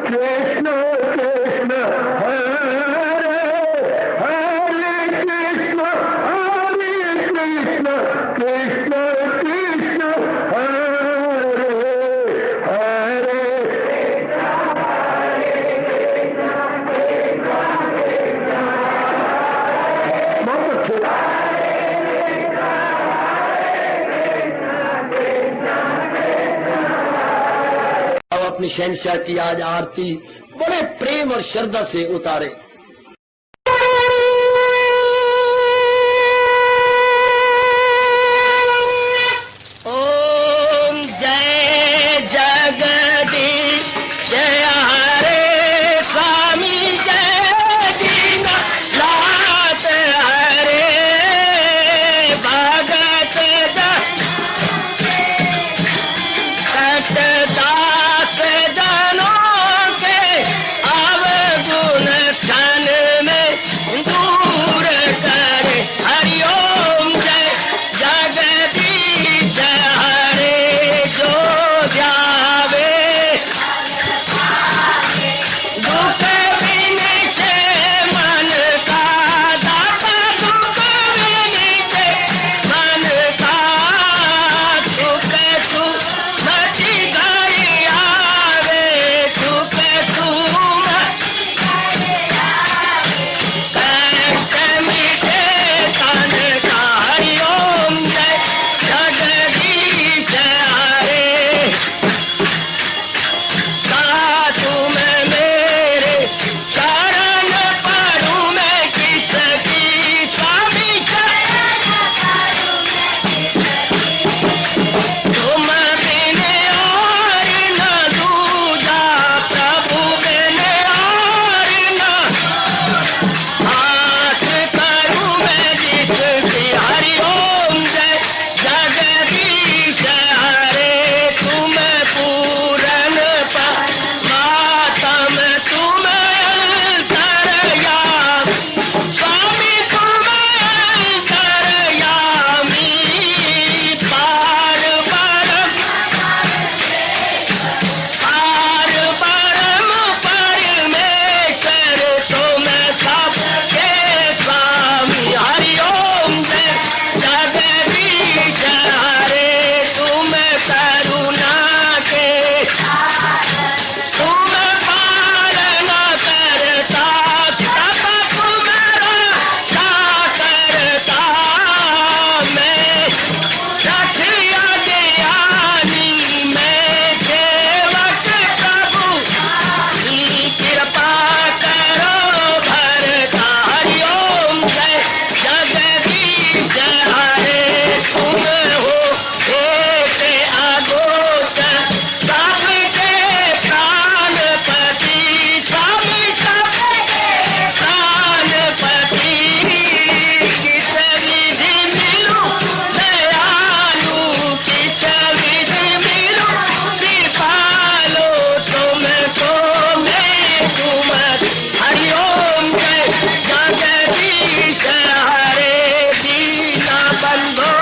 कृष्ण कृष्ण हरे हरे कृष्ण कृष्ण कृष्ण कृष्ण हरे हरे बहुत अच्छे। अब अपनी शहंशाह की आज आरती बड़े प्रेम और श्रद्धा से उतारे। ओम जय जगदीश जय हरे स्वामी जय दीनानाथ हरे भगत दास जनों के अवगुण क्षण में दूर करे। हरिओम जय जगदीश हरे जो ध्यावे दुख विनिचे मन का दाता दुख विनिचे मन का सुख तू मची गई आवे सुख तू कष्ट मिटे तन का। हरिओम जय जगदीश हरे कहा तुम मेरे शरण पड़ूं मैं किसकी स्वामी तुम बिन और न दूजा प्रभु बिन और न हाथ करूं मैं जिसकी। हरिओम जय जगदीश हरे तुम पूरन परमात्म तुम अंतर्यामी स्वामी तुम अंतर्यामी पार परम परमेश्वर तुम सबके स्वामी। हरिओम जय जगदीश हरे तुम करुणा के तुम पालन करता सब तुम्हारा करता मैं रखिया ज्ञानी मैं सेवक प्रभु की कृपा करो भरता। हरिओम जय जगदीश हरे तुम हो एक अगोचर सबके प्राणपति स्वामी सबके प्राणपति किस विधि मिलूं दयालु किस विधि मिलूं कृपालो तुमको मैं तुम। हरिओम जय जगदीश हरे दीना बंधो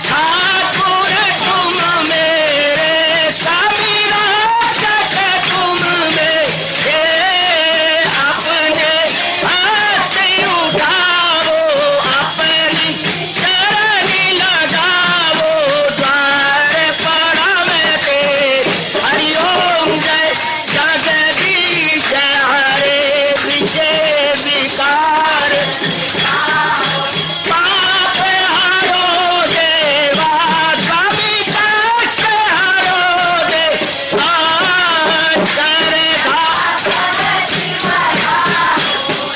ठाकुर तुम मेरे स्वामी रक्षक तुम मेरे अपने हाथ उठाओ अपनी शरण लगाओ द्वार पड़ा मैं तेरे। हरिओम जय जगदीश हरे विजय विकार पाप हरो देवा स्वामी कष्ट हरो देवा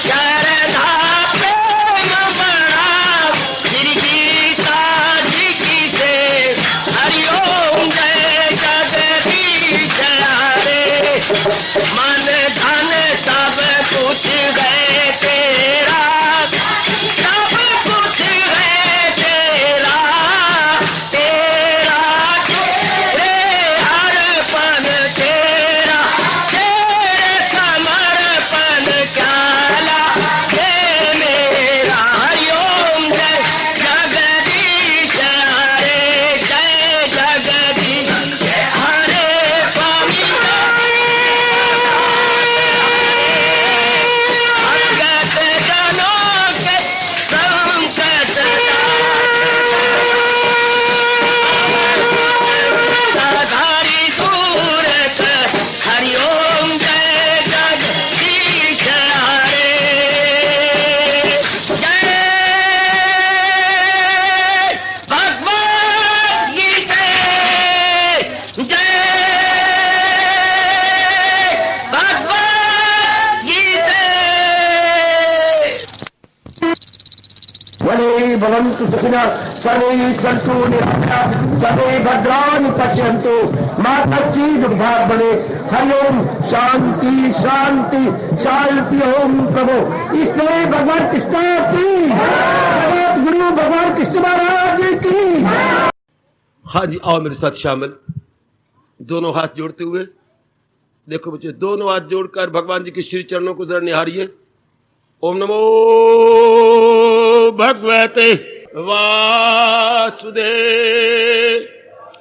श्रद्धा प्रेम बढ़ाओ श्री गीता जी की से। हरिओम जय जगदीश हरे मन धन सब कुछ है तेरा सब कुछ है तेरा तेरा तेरे अर्पण तेरा तेरे समर्पण क्या लागे मेरा। हरिओम जय जगदीश हरे जय जगदीश हरे स्वामी भवन्तु सुखिनः सर्वे सन्तु निरामयाः सर्वे भद्राणि पश्यन्तु मा कश्चित् दुर्भाग् भवेत्। हरि ओम शांति शांति शांति। ओम प्रभु इसलिए भगवान कृष्ण की जगत गुरु भगवान कृष्ण महाराज की। हाँ जी, आओ मेरे साथ शामिल, दोनों हाथ जोड़ते हुए। देखो बच्चे, दोनों हाथ जोड़कर भगवान जी के श्री चरणों को जरा निहारिए। ओम नमो भगवते वासुदेव।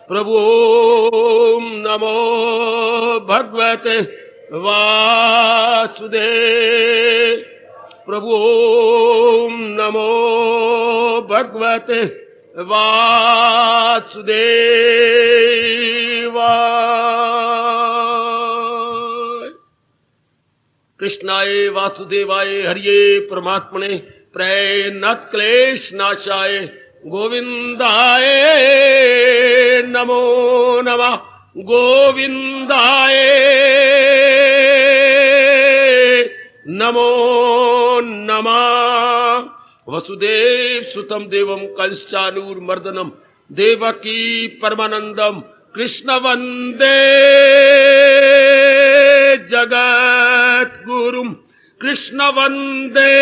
प्रभु ओम नमो भगवते वासुदेव। प्रभु ओम नमो भगवते वासुदेवाय। कृष्णाय वासुदेवाय हरिये परमात्मने प्रेरणात् क्लेश नाशाय गोविंदाय नमो नमः। गोविंदाय नमो नमः। वसुदेव सुतम देवम कंसचानूरमर्दनम देवकी परमानंदम कृष्ण वंदे जगत गुरुम। कृष्ण वंदे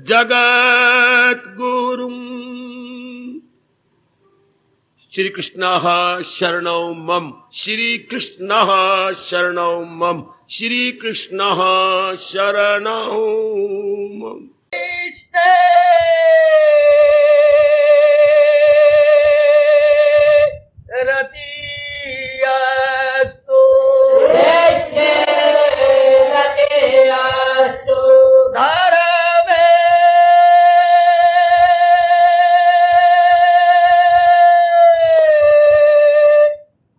जगत गुरुम। श्री कृष्ण शरणौ मम। श्री कृष्ण शरणौ मम। श्री कृष्ण शरणौ मम। रतियास्तु धर्मे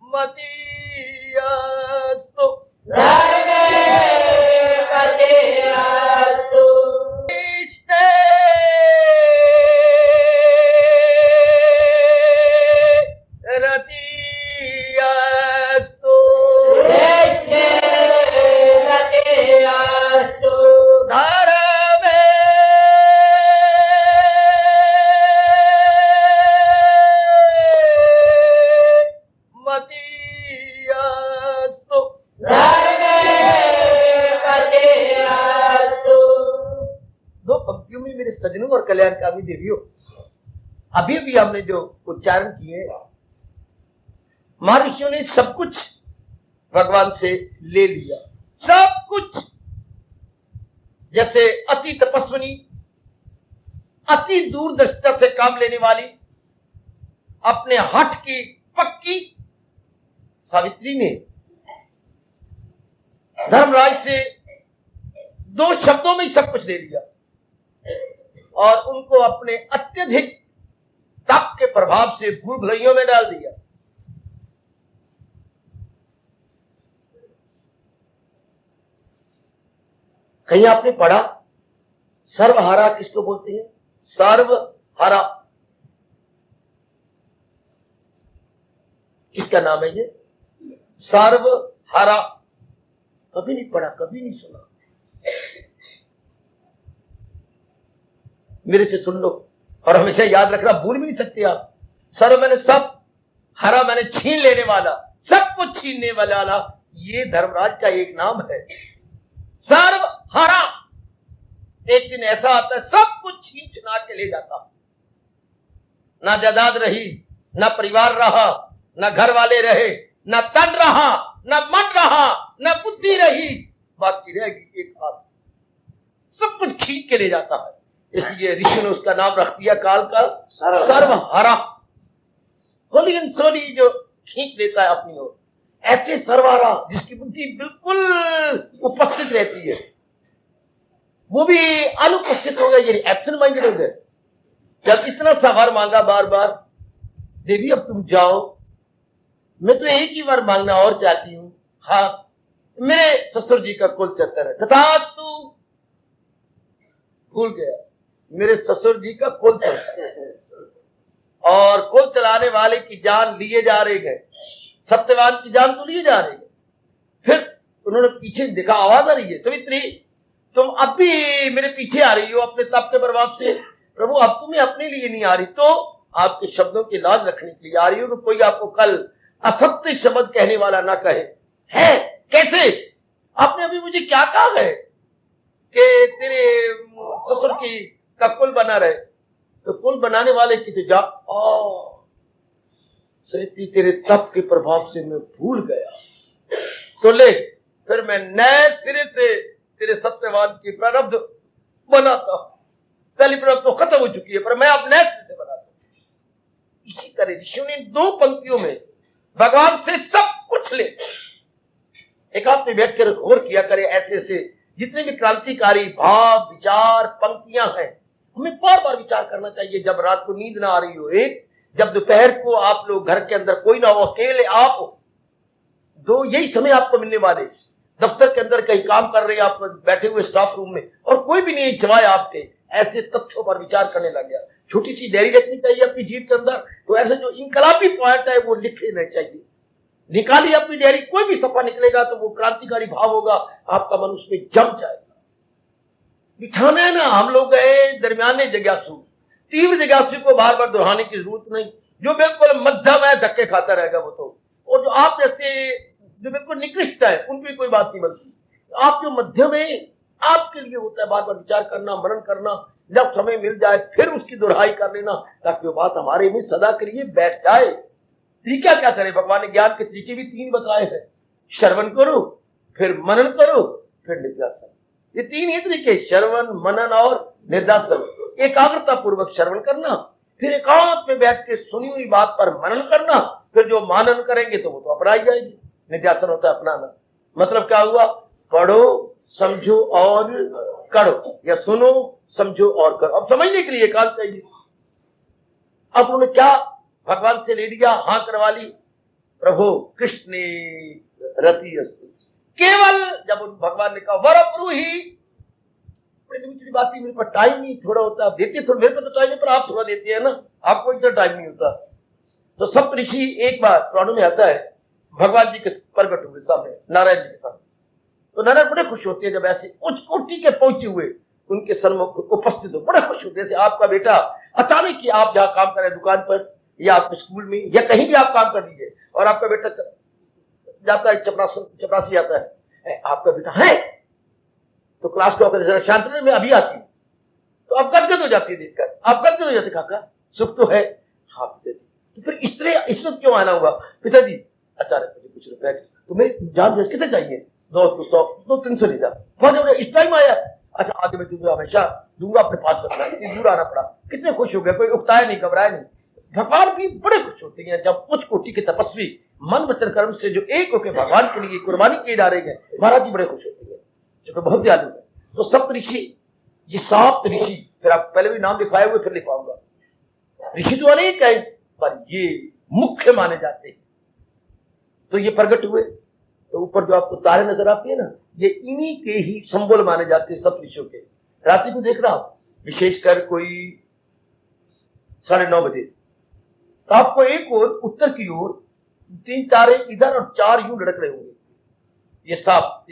मतियास्तु रतियास्तु धर्मे मतियास्तु। दो पंक्तियों में मेरे सजनों और कल्याणकामी देवियों, अभी भी हमने जो उच्चारण किए, महर्षियों ने सब कुछ भगवान से ले लिया, सब कुछ। जैसे अति तपस्विनी, अति दूरदर्शिता से काम लेने वाली, अपने हठ की पक्की सावित्री ने धर्मराज से दो शब्दों में ही सब कुछ ले लिया और उनको अपने अत्यधिक तप के प्रभाव से भूल भुलैयों में डाल दिया। कहीं आपने पढ़ा सर्वहारा किसको बोलते हैं? सर्वहारा किसका नाम है ये? सर्वहारा। कभी नहीं पढ़ा, कभी नहीं सुना। मेरे से सुन लो और हमेशा याद रखना, भूल भी नहीं सकते आप। सर्व मैंने सब, हरा मैंने छीन लेने वाला, सब कुछ छीनने वाला, ये धर्मराज का एक नाम है, सर्वहारा। एक दिन ऐसा आता है सब कुछ छीन छिना के ले जाता, ना जायदाद रही, ना परिवार रहा, ना घर वाले रहे, ना तन रहा, ना मन रहा, ना बुद्धि रही, बाकी रहेगी एक हाथ। सब कुछ खींच के ले जाता है, इसलिए ऋषि ने उसका नाम रख दिया काल का सर्वहारा। होली एंड सोली जो खींच लेता है अपनी ओर, ऐसे सर्वहारा जिसकी बुद्धि बिल्कुल उपस्थित रहती है, वो भी अनुपस्थित हो गया, यानी एब्सेंट माइंडेड हो गए। जब इतना सवार मांगा बार बार, देवी अब तुम जाओ, मैं तो एक ही बार मांगना और चाहती हूं, हाँ मेरे ससुर जी का कुल चक्कर है। तथास्तु, भूल गया मेरे ससुर जी का कुल चक्कर है, और कुल चलाने वाले की जान लिए जा रहे हैं, सत्यवान की जान तो लिए जा रही है। फिर उन्होंने पीछे देखा, आवाज आ रही है, सवित्री तुम अब भी मेरे पीछे आ रही हो अपने तप के प्रभाव से। प्रभु अब तुम्हें अपने लिए नहीं आ रही, तो आपके शब्दों की लाज रखने के लिए आ रही हो, तो कोई आपको कल असत्य शब्द कहने वाला ना कहे। है कैसे? आपने अभी मुझे क्या कहा है कि तेरे ससुर की का कुल बना रहे, तो कुल बनाने वाले की तो जा सही तेरे तप के प्रभाव से मैं भूल गया, तो ले फिर मैं नए सिरे से तेरे सत्यवान की प्रारब्ध बनाता हूं। पहली प्रारब्ध तो खत्म हो चुकी है, पर मैं अब नए सिरे से बनाता हूं। इसी तरह ऋषियों ने 2 पंक्तियों में भगवान से सब कुछ ले, एक हाथ में बैठकर गौर किया करे। ऐसे ऐसे जितने भी क्रांतिकारी भाव विचार पंक्तियां हैं, हमें बार बार विचार करना चाहिए। जब रात को नींद ना आ रही हो, एक जब दोपहर को आप लोग घर के अंदर कोई ना हो, अकेले आप हो, 2 यही समय आपको मिलने वाले। दफ्तर के अंदर कहीं काम कर रहे हैं आप, बैठे हुए स्टाफ रूम में, और कोई भी नहीं सिवाय आपके, ऐसे तथ्यों पर विचार करने लग गया। छोटी सी डायरी रखनी चाहिए अपनी जीव के अंदर, तो ऐसे जो इनकलाबी पॉइंट है वो लिख लेना चाहिए। निकालिए अपनी डायरी, कोई भी सफा निकलेगा तो वो क्रांतिकारी भाव होगा, आपका मन उसमें जम जाएगा। बिठाना है ना, हम लोग गए दरमियाने जिज्ञासु, तीव्र जिज्ञासु को बार बार दोहराने की जरूरत नहीं। जो बिल्कुल मध्यम है धक्के खाता रहेगा वो तो, और जो आप जैसे जो बिल्कुल निकृष्ट है उन पर कोई बात नहीं बनती। आप जो मध्यम है आपके लिए होता है बार बार विचार करना, मनन करना, जब समय मिल जाए फिर उसकी दोहराई कर लेना, ताकि वो बात हमारे में सदा के लिए बैठ जाए। तरीका क्या करे? भगवान ने ज्ञान के तरीके भी 3 बताए हैं। श्रवण करो, फिर मनन करो, फिर निध्यासन। ये 3 ही तरीके, श्रवण, मनन और निध्यासन। एकाग्रता पूर्वक श्रवण करना, फिर एकांत में बैठ के सुनी हुई बात पर मनन करना, फिर जो मनन करेंगे तो वो तो अपनाई जाएगी। निध्यासन होता है अपनाना। मतलब क्या हुआ? पढ़ो, समझो और करो, या सुनो, समझो और करो। अब समझने के लिए एकांत चाहिए। अब उन्होंने क्या भगवान से ले लिया, हाँ करवा ली, प्रभु कृष्ण रति अस्तु। केवल जब भगवान ने कहा वरप्रु ही, बड़ी बात ही, मेरे पास टाइम नहीं थोड़ा होता, देते थोड़ा, मेरे पास तो टाइम है पर आप थोड़ा देते हैं ना, आपको इतना टाइम नहीं होता। तो सब ऋषि एक बार पुराणों में आता है भगवान जी के प्रकट हुए सामने, नारायण जी के सामने। तो नारायण बड़े खुश होते हैं जब ऐसे उच्च कोटि के पहुंचे हुए उनके सन्मुख उपस्थित हो, बड़े खुश होते हैं। जैसे आपका बेटा अचानक ही, आप जहां काम करें दुकान पर या आपके स्कूल में या कहीं भी आप काम कर दीजिए, और आपका बेटा जाता है चपरासी जाता है, आपका बेटा है तो क्लास को जरा शांत रहे, मैं अभी आती हूँ, तो आप गदगद हो जाती है देखकर, आप गदगद हो जाते, काका सुख तो है? हाँ पिताजी। तो फिर इस वक्त क्यों आना हुआ? पिताजी अचानक मुझे कुछ रुपए, तुम्हें जान कितने चाहिए? 200 200-300 ले जा। बहुत इस टाइम आया, अच्छा आगे मैं तुम्हें हमेशा दूंगा, अपने पास रखना। इतनी दूर आना पड़ा, कितने खुश हो गए, कोई उकताया नहीं, घबराया नहीं। भगवान भी बड़े खुश होते हैं जब उच्च कोटि के तपस्वी मन वचन कर्म से जो एक होकर भगवान के लिए कुर्बानी किए जा रहे हैं, महाराज जी बड़े खुश होते हैं, जो बहुत दयालु है। तो सप्त ऋषि, ये 7 ऋषि, फिर आप पहले भी नाम लिखवाए हुए, फिर लिखवाऊंगा। ऋषि तो अनेक है पर ये मुख्य माने जाते हैं। तो ये प्रकट हुए, तो ऊपर जो आपको तारे नजर आती है ना, ये इन्हीं के ही संबल माने जाते हैं सब ऋषियों के। रात्रि को देख रहा हूं, विशेषकर कोई 9:30 बजे, तो आपको एक और उत्तर की ओर 3 तारे इधर और 4 यूं लड़क रहे होंगे। ये सात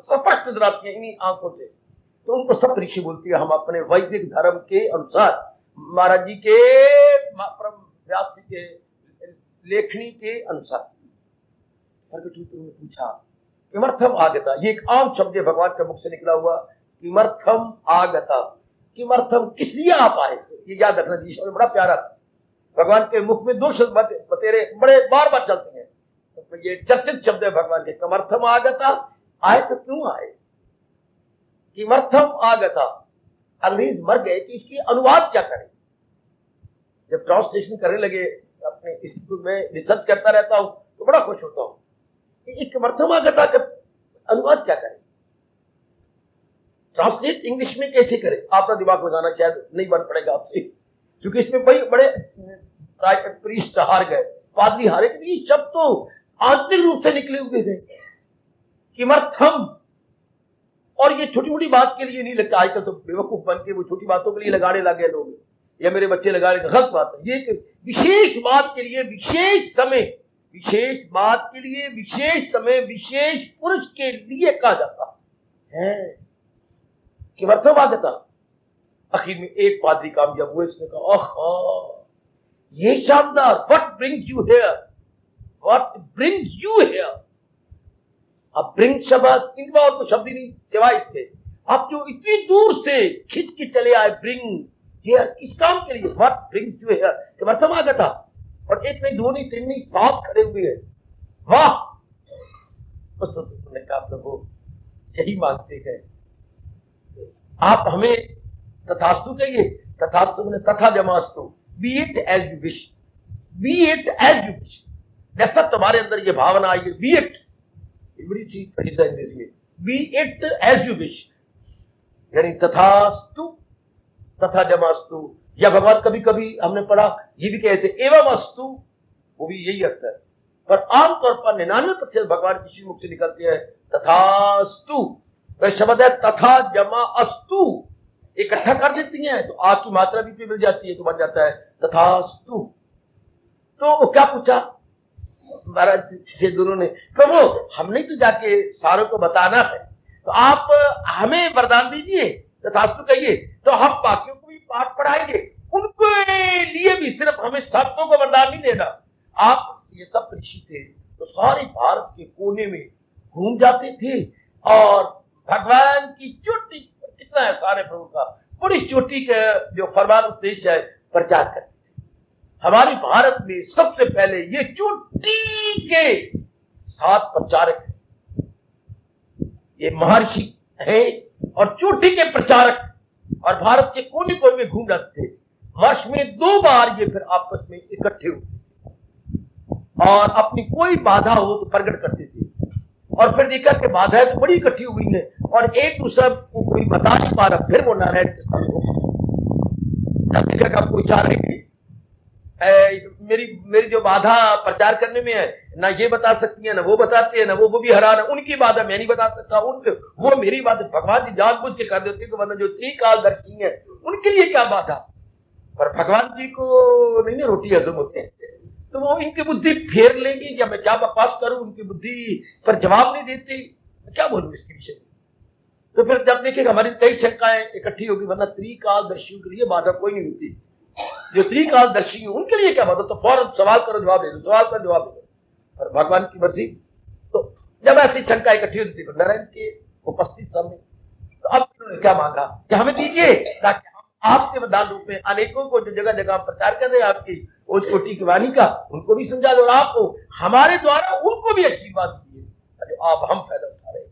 स्पष्ट नजर आती है इन्हीं आंखों से। तो उनको सब ऋषि बोलती है। हम अपने वैदिक धर्म के अनुसार महाराज जी के व्यास जी के लेखनी के अनुसार पूछा किमर्थम आगता, ये एक आम शब्द है भगवान के मुख से निकला हुआ। किमर्थम आगता, किमर्थम किस लिए आप आए, ये याद रखना जी। बड़ा प्यारा, भगवान के मुख में 2 शब्द बतेरे बड़े बार बार चलते हैं, तो ये चर्चित शब्द है भगवान के। किमर्थम आगता, आए तो क्यों आए? किमर्थम आगता, अंग्रेज मर गए कि इसकी अनुवाद क्या करें। जब ट्रांसलेशन करने लगे, अपने इंस्टीट्यूट में रिसर्च करता रहता हूं तो बड़ा खुश होता हूं। किमर्थम आगता का अनुवाद क्या करें, ट्रांसलेट इंग्लिश में कैसे करें? आपका दिमाग लगाना शायद नहीं बन पड़ेगा आपसे, क्योंकि इसमें बड़े प्रीस्ट हार गए, पादरी हारे, क्योंकि ये शब्द तो आंतरिक रूप से निकले हुए थे। किमर्थम, और ये छोटी मोटी बात के लिए नहीं लगता। आजकल तो बेवकूफ बन के वो छोटी बातों के लिए लगाने लगे लोग, या मेरे बच्चे लगा रहे, गलत बात है। ये विशेष बात के लिए विशेष समय, विशेष बात के लिए विशेष समय, विशेष पुरुष के लिए कहा जाता है। किमर्थमागता। आखिर में एक पादरी कामयाब हुए, उसने कहा ओह ये शानदार, what brings you here, what brings you here. अब ब्रिंग शब्द इनका और कोई शब्द ही नहीं सिवाय इसके, आप जो इतनी दूर से खिंच के चले आए, ब्रिंग हियर, इस काम के लिए, व्हाट ब्रिंग्स यू हियर, किमर्थमागता। और एक नहीं, दो नहीं, तीन नहीं, 7 खड़े हुए हैं। वाह। उस वक्त ने कहा प्रभु यही मांगते हैं, आप हमें तथास्तु कहिए। तथास्तु ने तथा जमास्तु, be it as you wish, be it as you wish. जैसा तुम्हारे अंदर ये भावना आई है, बी इट, बड़ी सी फ्रेज है इंग्लिश में, be it as you wish, यानी तथास्तु, तथा जमास्तु। या भगवान कभी कभी हमने पढ़ा ये भी कहते एवं अस्तु, वो भी यही अर्थ है, पर आमतौर पर 99% भगवान की मुख से निकलती है तथास्तु। वह शब्द है तथा जमा अस्तु, इकट्ठा कर देती हैं तो आ की मात्रा भी मिल जाती है, तो बन जाता है तथास्तु। तो वो क्या पूछा महाराज से दोनों ने, प्रभु हमने तो जाके सारों को बताना है, तो आप हमें वरदान दीजिए, तथास्तु कहिए, तो हम बाकियों को भी पाठ पढ़ाएंगे। उनके लिए भी सिर्फ हमें शब्दों को वरदान नहीं देना। आप ये सब ऋषि थे तो सारे भारत के कोने में घूम जाते थे और भगवान की चोटी, कितना एहसान है प्रभु का, बड़ी चोटी का जो फरमान उपदेश है प्रचार करते थे। हमारे भारत में सबसे पहले ये चोटी के 7 प्रचारक हैं, ये महर्षि हैं और चोटी के प्रचारक, और भारत के कोने कोने में घूम जाते थे। वर्ष में 2 बार ये फिर आपस में इकट्ठे होते थे और अपनी कोई बाधा हो तो प्रकट करते थे, और फिर देखा कि बाधाएं तो बड़ी इकट्ठी हुई है और एक दूसरा को कोई बता नहीं पा रहा, फिर वो नारायण के स्थान को देखा कि कोई चाह रही मेरी जो बाधा प्रचार करने में है, ना ये बता सकती है, ना वो बताती है, ना वो भी हैरान है, उनकी बाधा मैं नहीं बता सकता, उनके वो मेरी बात भगवान जी जानबूझ के कर देते, वरना जो त्रिकालदर्शी है उनके लिए क्या बाधा। पर भगवान जी को नहीं ना रोटी हजम होते हैं, तो वो इनकी बुद्धि फेर लेंगे, या मैं क्या बकवास करूं, उनकी बुद्धि पर जवाब नहीं देते, क्या बोलूं इसके विषय में। तो फिर जब देखेगा हमारी कई शंकाएं इकट्ठी होगी, वरना त्रिकालदर्शियों के लिए बाधा कोई नहीं होती। जो त्रिकालदर्शी है उनके लिए क्या बात, तो फौरन सवाल करो जवाब दे दो, सवाल करो जवाब दे दो। और भगवान की मर्जी, तो जब ऐसी शंका इकट्ठी होती है नारायण के उपस्थित सामने, तो अब उन्होंने क्या मांगा कि हमें दीजिए, ताकि हम आपके वरदान रूप में अनेकों को जो जगह जगह प्रचार कर रहे हैं आपकी ओज कोटि की वाणी का, उनको भी समझा दो, और आपको हमारे द्वारा उनको भी आशीर्वाद दीजिए जो आप हम फायदा उठा रहे हैं।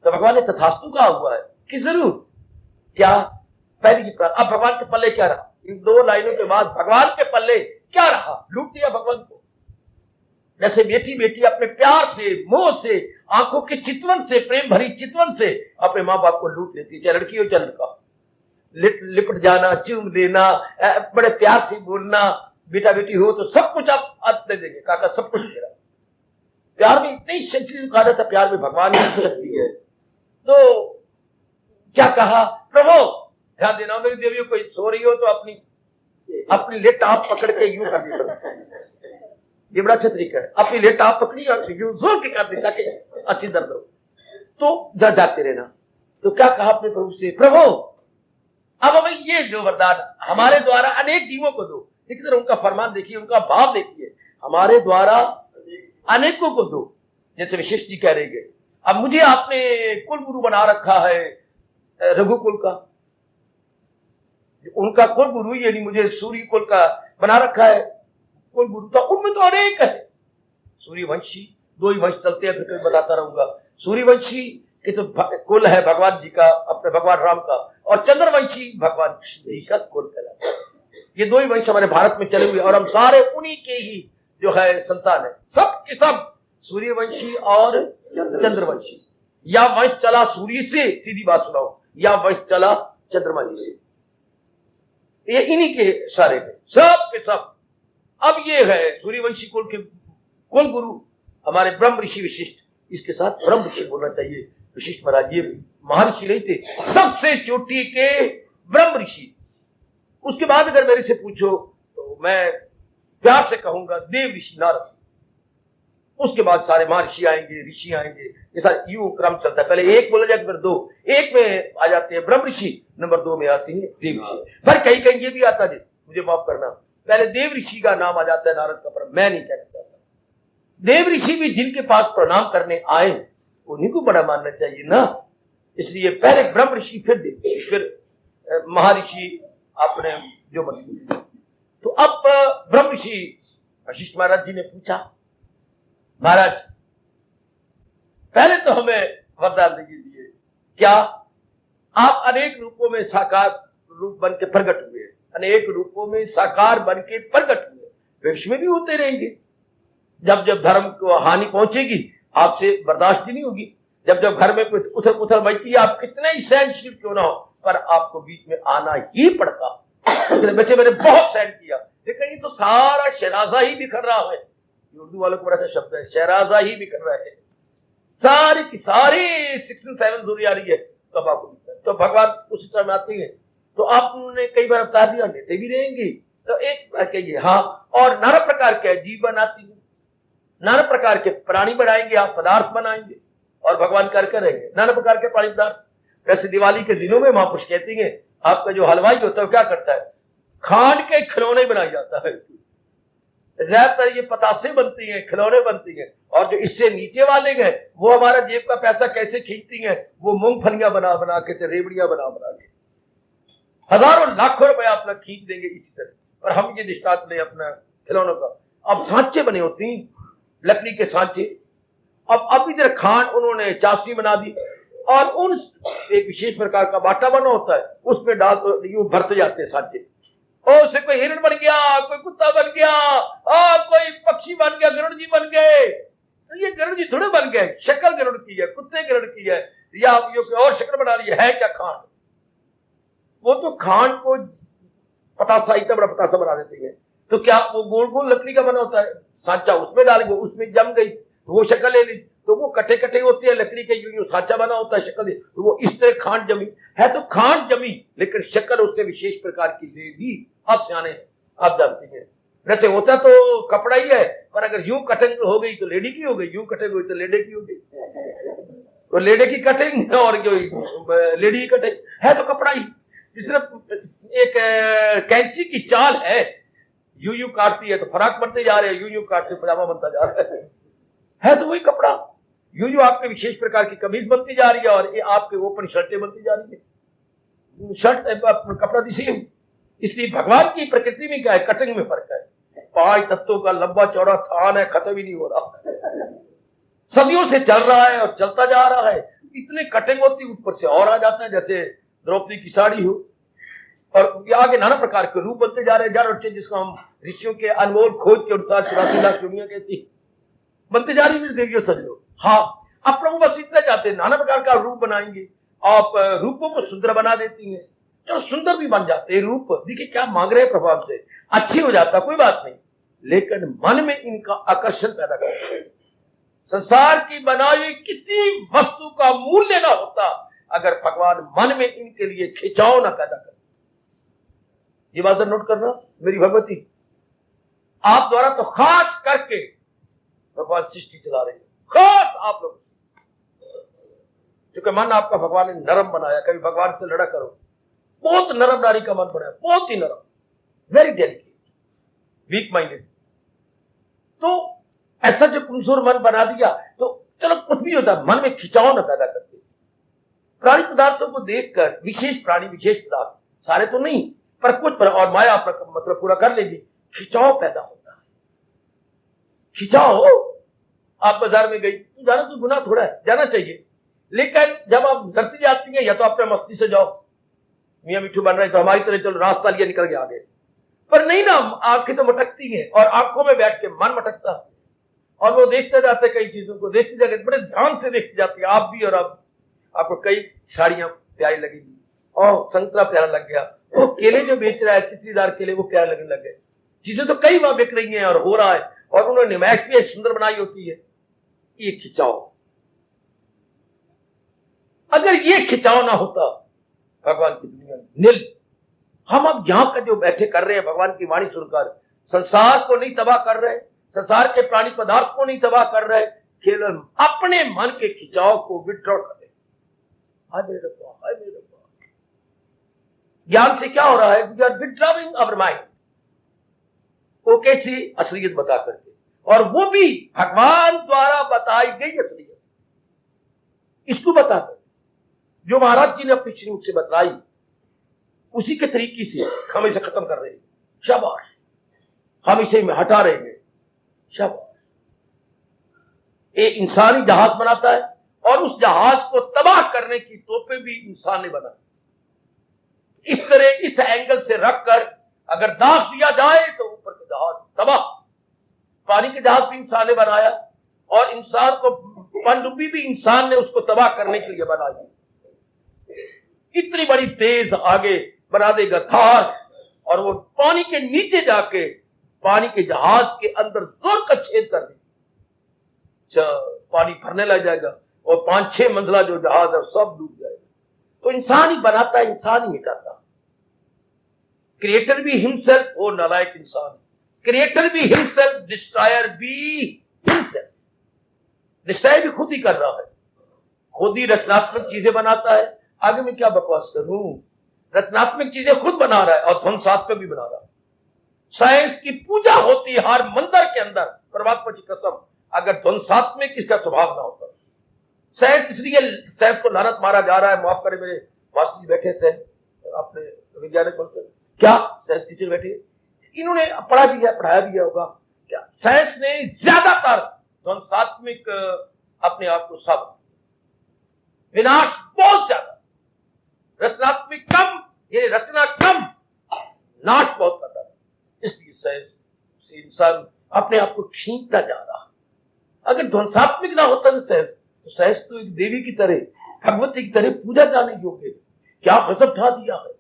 तो भगवान ने तथास्तु कहा हुआ है कि जरूर। क्या पहली की प्रार्थना। अब भगवान के पल्ले क्या रहा, इन 2 लाइनों के बाद भगवान के पल्ले क्या रहा, लूट लिया भगवान को। जैसे बेटी बेटी अपने प्यार से, मोह से, आंखों के चितवन से, प्रेम भरी चितवन से अपने माँ बाप को लूट लेती है, चाहे लड़की हो चाहे लड़का। लिपट जाना, चूम देना, बड़े प्यार से बोलना, बेटा बेटी हो तो सब कुछ आप दे देंगे, काका सब कुछ दे रहा। प्यार में इतनी शक्ति कहा जाता, प्यार में भगवान की शक्ति है। तो क्या कहा, प्रभु ध्यान देना, मेरी देवियों कोई सो रही हो तो अपनी लेट आप पकड़ के यूं कर दी, ये बड़ा अच्छा तरीका है। अपनी लेट आप पकड़ी और यूं जोर के कर दी ताकि अच्छी दर्द हो, तो जाते रहना। तो क्या कहा अपने प्रभु से, प्रभु अब हमें ये जो वरदान हमारे द्वारा अनेक जीवों को दो। देखिए उनका फरमान देखिए, उनका भाव देखिए, हमारे द्वारा अनेकों को दो। जैसे विशिष्ट जी कह रहे हैं, अब मुझे आपने कुल गुरु बना रखा है रघुकुल का, उनका कुल गुरु यानी मुझे सूर्य कुल का बना रखा है कुल गुरु, तो उनमें तो अनेक है। सूर्यवंशी 2 ही वंश चलते हैं, फिर मैं बताता रहूंगा। सूर्यवंशी के तो कुल है भगवान जी का, अपने भगवान राम का, और चंद्रवंशी भगवान कृष्ण जी का कुल कहलाता है। ये 2 ही वंश हमारे भारत में चले हुए और हम सारे उन्हीं के ही जो है संतान है, सब के सब सूर्यवंशी और चंद्रवंशी। या वंश चला सूर्य से, सीधी बात सुनाओ, या वंश चला चंद्रमा जी से, ये इन्हीं के सारे हैं, सब के सब। अब ये है सूर्यवंशी कुल के कुल गुरु हमारे ब्रह्म ऋषि विशिष्ट, इसके साथ ब्रह्म ऋषि बोलना चाहिए। विशिष्ट महाराज ये महर्षि नहीं थे, सबसे चोटी के ब्रह्म ऋषि। उसके बाद अगर मेरे से पूछो तो मैं प्यार से कहूंगा देव ऋषि नारद। उसके बाद सारे महर्षि आएंगे, ऋषि आएंगे, ये सारे यूं क्रम चलता है। पहले एक बोला जाए फिर दो, एक में आ जाते हैं ब्रह्म ऋषि, नंबर 2 में आती है देव ऋषि। पर कहीं कहीं ये भी आता जी, मुझे माफ करना, पहले देव ऋषि का नाम आ जाता है नारद का, पर मैं नहीं कहना चाहता। देव ऋषि भी जिनके पास प्रणाम करने आए उन्हीं को बड़ा मानना चाहिए ना, इसलिए पहले ब्रह्म ऋषि, फिर देव ऋषि, फिर महर्षि अपने जो बने। तो अब ब्रह्म ऋषि वशिष्ठ महाराज जी ने पूछा, महाराज पहले तो हमें वरदान दीजिए, क्या आप अनेक रूपों में साकार रूप बन के प्रकट हुए, अनेक रूपों में साकार बन के प्रकट हुए, भविष्य में भी होते रहेंगे। जब जब धर्म को हानि पहुंचेगी आपसे बर्दाश्त ही नहीं होगी, जब जब घर में कोई उथल पुथल मचती है, आप कितने ही सहनशील क्यों ना हो, पर आपको बीच में आना ही पड़ता। बच्चे मैंने बहुत सहन किया, लेकिन ये तो सारा शहनाजा ही बिखर रहा है, उर्दू वालों को बड़ा अच्छा शब्द है, शहनाजा ही बिखर रहा है, सारी की सारी 6-7 दूरी आ रही है, तब आपको तो भगवान उसी तरह में आते हैं। तो आपने कई बार अवतार दिया, लेते भी रहेंगे। तो एक कहिए हाँ, और नाना प्रकार के जीव बनाती है, नाना प्रकार के प्राणी बनाएंगे, आप पदार्थ बनाएंगे और भगवान करके रहेंगे नाना प्रकार के प्राणी पदार्थ। वैसे दिवाली के दिनों में महापुरुष कहते हैं आपका जो हलवाई होता है क्या करता है, खांड के खिलौने बनाए जाता है। ज्यादातर ये पतासे बनती हैं, खिलौने बनती हैं, और जो इससे नीचे वाले हैं वो हमारा जेब का पैसा कैसे खींचती हैं, वो मूंगफलियां बना बना के, रेवड़ियां बना बना के हजारों लाखों रुपए आप लोग खींच देंगे इसी तरह। पर हम ये दृष्टांत लें अपना खिलौनों का, अब सांचे बने होती हैं, लकड़ी के सांचे। अब इधर खांड उन्होंने चाशनी बना दी, और उन एक विशेष प्रकार का बाटा बना होता है, उसमें डाल यूं भरते जाते हैं सांचे। और उससे कोई हिरण बन गया, कोई कुत्ता बन गया, कोई पक्षी बन गया, गरुड़ जी बन गए। तो ये गरुड़ जी थोड़े बन गए, शक्ल गरुड़ की है, कुत्ते गरुड़ की है, या कोई और शक्ल बना रही है क्या खांड? वो तो खांड को पतासा, इतना बड़ा पतासा बना देती है। तो क्या वो गोल गोल लकड़ी का बना होता है सांचा, उसमें डालेंगे, उसमें जम गई तो वो शक्ल ले ली, तो वो कटे कटे होते हैं लकड़ी के, यूं सांचा बना होता है शक्ल, तो वो इस तरह खांड जमी है। तो खांड जमी, लेकिन शक्ल उसके विशेष प्रकार की ले ली। आप सियाने आप जानती हैं, वैसे होता तो कपड़ा ही है, पर अगर यूं कटिंग हो गई तो लेडी की हो गई, यूं कटिंग हुई तो लेडे की हो गई। तो लेडे की कटिंग और जो लेडी की कटिंग है तो कपड़ा ही। सिर्फ एक कैंची की चाल है, यूं यूं काटती है तो फराक बनते जा रहे हैं, यूं यूं काटते पजामा बनता जा रहा है तो वही कपड़ा। यूं यूं आपके विशेष प्रकार की कमीज बनती जा रही है, और ये आपके ओपन शर्टें बनती जा रही है। शर्ट कपड़ा दिशे, इसलिए भगवान की प्रकृति में क्या है, कटिंग में फर्क है। 5 तत्वों का लंबा चौड़ा थान है, खत्म ही नहीं हो रहा, सदियों से चल रहा है और चलता जा रहा है। इतने कटिंग होती, ऊपर से और आ जाता है, जैसे द्रौपदी की साड़ी हो, और आगे नाना प्रकार के रूप बनते जा रहे हैं, जिसको हम ऋषियों के अनमोल खोज के अनुसार 84 लाख दुनिया कहती बनते जा रही है। देवियों सजो, हाँ अब प्रभु बस इतना चाहते हैं, नाना प्रकार का रूप बनाएंगे, आप रूपों को सुंदर बना देती हैं, चलो सुंदर भी बन जाते हैं रूप। देखिए क्या मांग रहे हैं प्रभाव से, अच्छी हो जाता कोई बात नहीं, लेकिन मन में इनका आकर्षण पैदा करते हैं। संसार की बनाई किसी वस्तु का मूल्य ना होता अगर भगवान मन में इनके लिए खिंचाव ना पैदा करे। ये बात नोट करना मेरी भगवती, आप द्वारा तो खास करके भगवान सृष्टि चला रहे हैं, खास आप लोग, क्योंकि मन आपका भगवान ने नरम बनाया। कभी भगवान से लड़ा करो, बहुत नरम नारी का मन बनाया, बहुत ही नरम, वेरी डेलिकेट, वीक माइंडेड। तो ऐसा जो कमजोर मन बना दिया तो चलो कुछ भी होता, मन में खिंचाव न पैदा करते। प्राणी पदार्थों को देखकर, विशेष प्राणी विशेष पदार्थ, सारे तो नहीं पर कुछ पर, और माया मतलब पूरा कर लेगी, खिंचाव पैदा होता है। खिंचाव, आप बाजार में गई तो जाना तो गुनाह थोड़ा है, जाना चाहिए, लेकिन जब आप डरती जाती हैं, या तो अपने मस्ती से जाओ, मियां मिठू बन रहे तो हमारी तरह चलो रास्ता लिया निकल के आगे, पर नहीं ना, आंखें तो मटकती हैं, और आंखों में बैठ के मन मटकता है, और वो देखते जाते, कई चीजों को देखते जाते, बड़े ध्यान से देखते जाती है आप भी। और आपको कई साड़ियां प्यारी लगेगी, और संतरा प्यारा लग गया, वो केले जो बेच रहा है चित्रीदार केले, वो प्यारे लगने लग गए। चीजें तो कई बार बिक रही हैं और हो रहा है, और उन्होंने निमाइश भी सुंदर बनाई होती है। ये खिंचाव, अगर ये खिंचाव ना होता भगवान की दुनिया निल, हम अब यहां का जो बैठे कर रहे हैं भगवान की वाणी सुनकर, संसार को नहीं तबाह कर रहे, संसार के प्राणी पदार्थ को नहीं तबाह कर रहे, केवल अपने मन के खिंचाव को विड्रॉ कर रहे। हाय मेरे रब्बा, हाय मेरे रब्बा। ज्ञान से क्या हो रहा है? We are withdrawing our mind. वो कैसी? असलियत बता करके, और वो भी भगवान द्वारा बताई गई असलियत, इसको बताकर जो महाराज जी ने अपनी श्रीमुख से बतलाई, उसी के तरीके से हम इसे खत्म कर रहे हैं। शाबाश, हम इसे हटा रहे हैं। शाबाश। एक इंसानी जहाज बनाता है और उस जहाज को तबाह करने की तोपें भी इंसान ने बनाई। इस तरह इस एंगल से रखकर अगर दाग दिया जाए तो ऊपर के जहाज तबाह। पानी के जहाज भी इंसान ने बनाया और इंसान को पनडुब्बी भी इंसान ने उसको तबाह करने के लिए बनाई। इतनी बड़ी तेज आगे बना देगा धार, और वो पानी के नीचे जाके पानी के जहाज के अंदर जोर का छेद कर देगा। पानी भरने लग जाएगा और 5-6 मंजिला जो जहाज है सब डूब जाएगा। तो इंसान ही बनाता है, इंसान ही मिटाता। क्रिएटर भी हिमसेल्फ, वो नालायक इंसान। क्रिएटर भी हिमसेल्फ, डिस्ट्रॉयर भी हिमसेल्फ। डिस्ट्रॉय भी खुद ही कर रहा है, खुद ही रचनात्मक चीजें बनाता है। आगे मैं क्या बकवास करूं? रचनात्मक चीजें खुद बना रहा है और ध्वंसात्मक भी बना रहा है। साइंस की पूजा होती है हर मंदिर के अंदर, परमात्मा की कसम, अगर ध्वंसात्मक इसका स्वभाव ना होता। साइंस, इसलिए साइंस को लानत मारा जा रहा है। माफ करें, मेरे मास्टर जी बैठे से, अपने वैज्ञानिक क्या साइंस टीचर बैठे, इन्होंने पढ़ा भी है, पढ़ाया भी होगा। क्या साइंस ने ज्यादातर ध्वंसात्मक अपने आप को साबित, विनाश बहुत ज्यादा, रचनात्मक कम, ये रचना कम, नाश बहुत करता है। इसलिए साइंस से इंसान अपने आप को खींचता जा रहा है। अगर ध्वंसात्मक ना होता ना साइंस, तो साइंस तो एक देवी की तरह, भगवती की तरह पूजा जाने योग्य। क्या गजब ढा दिया है,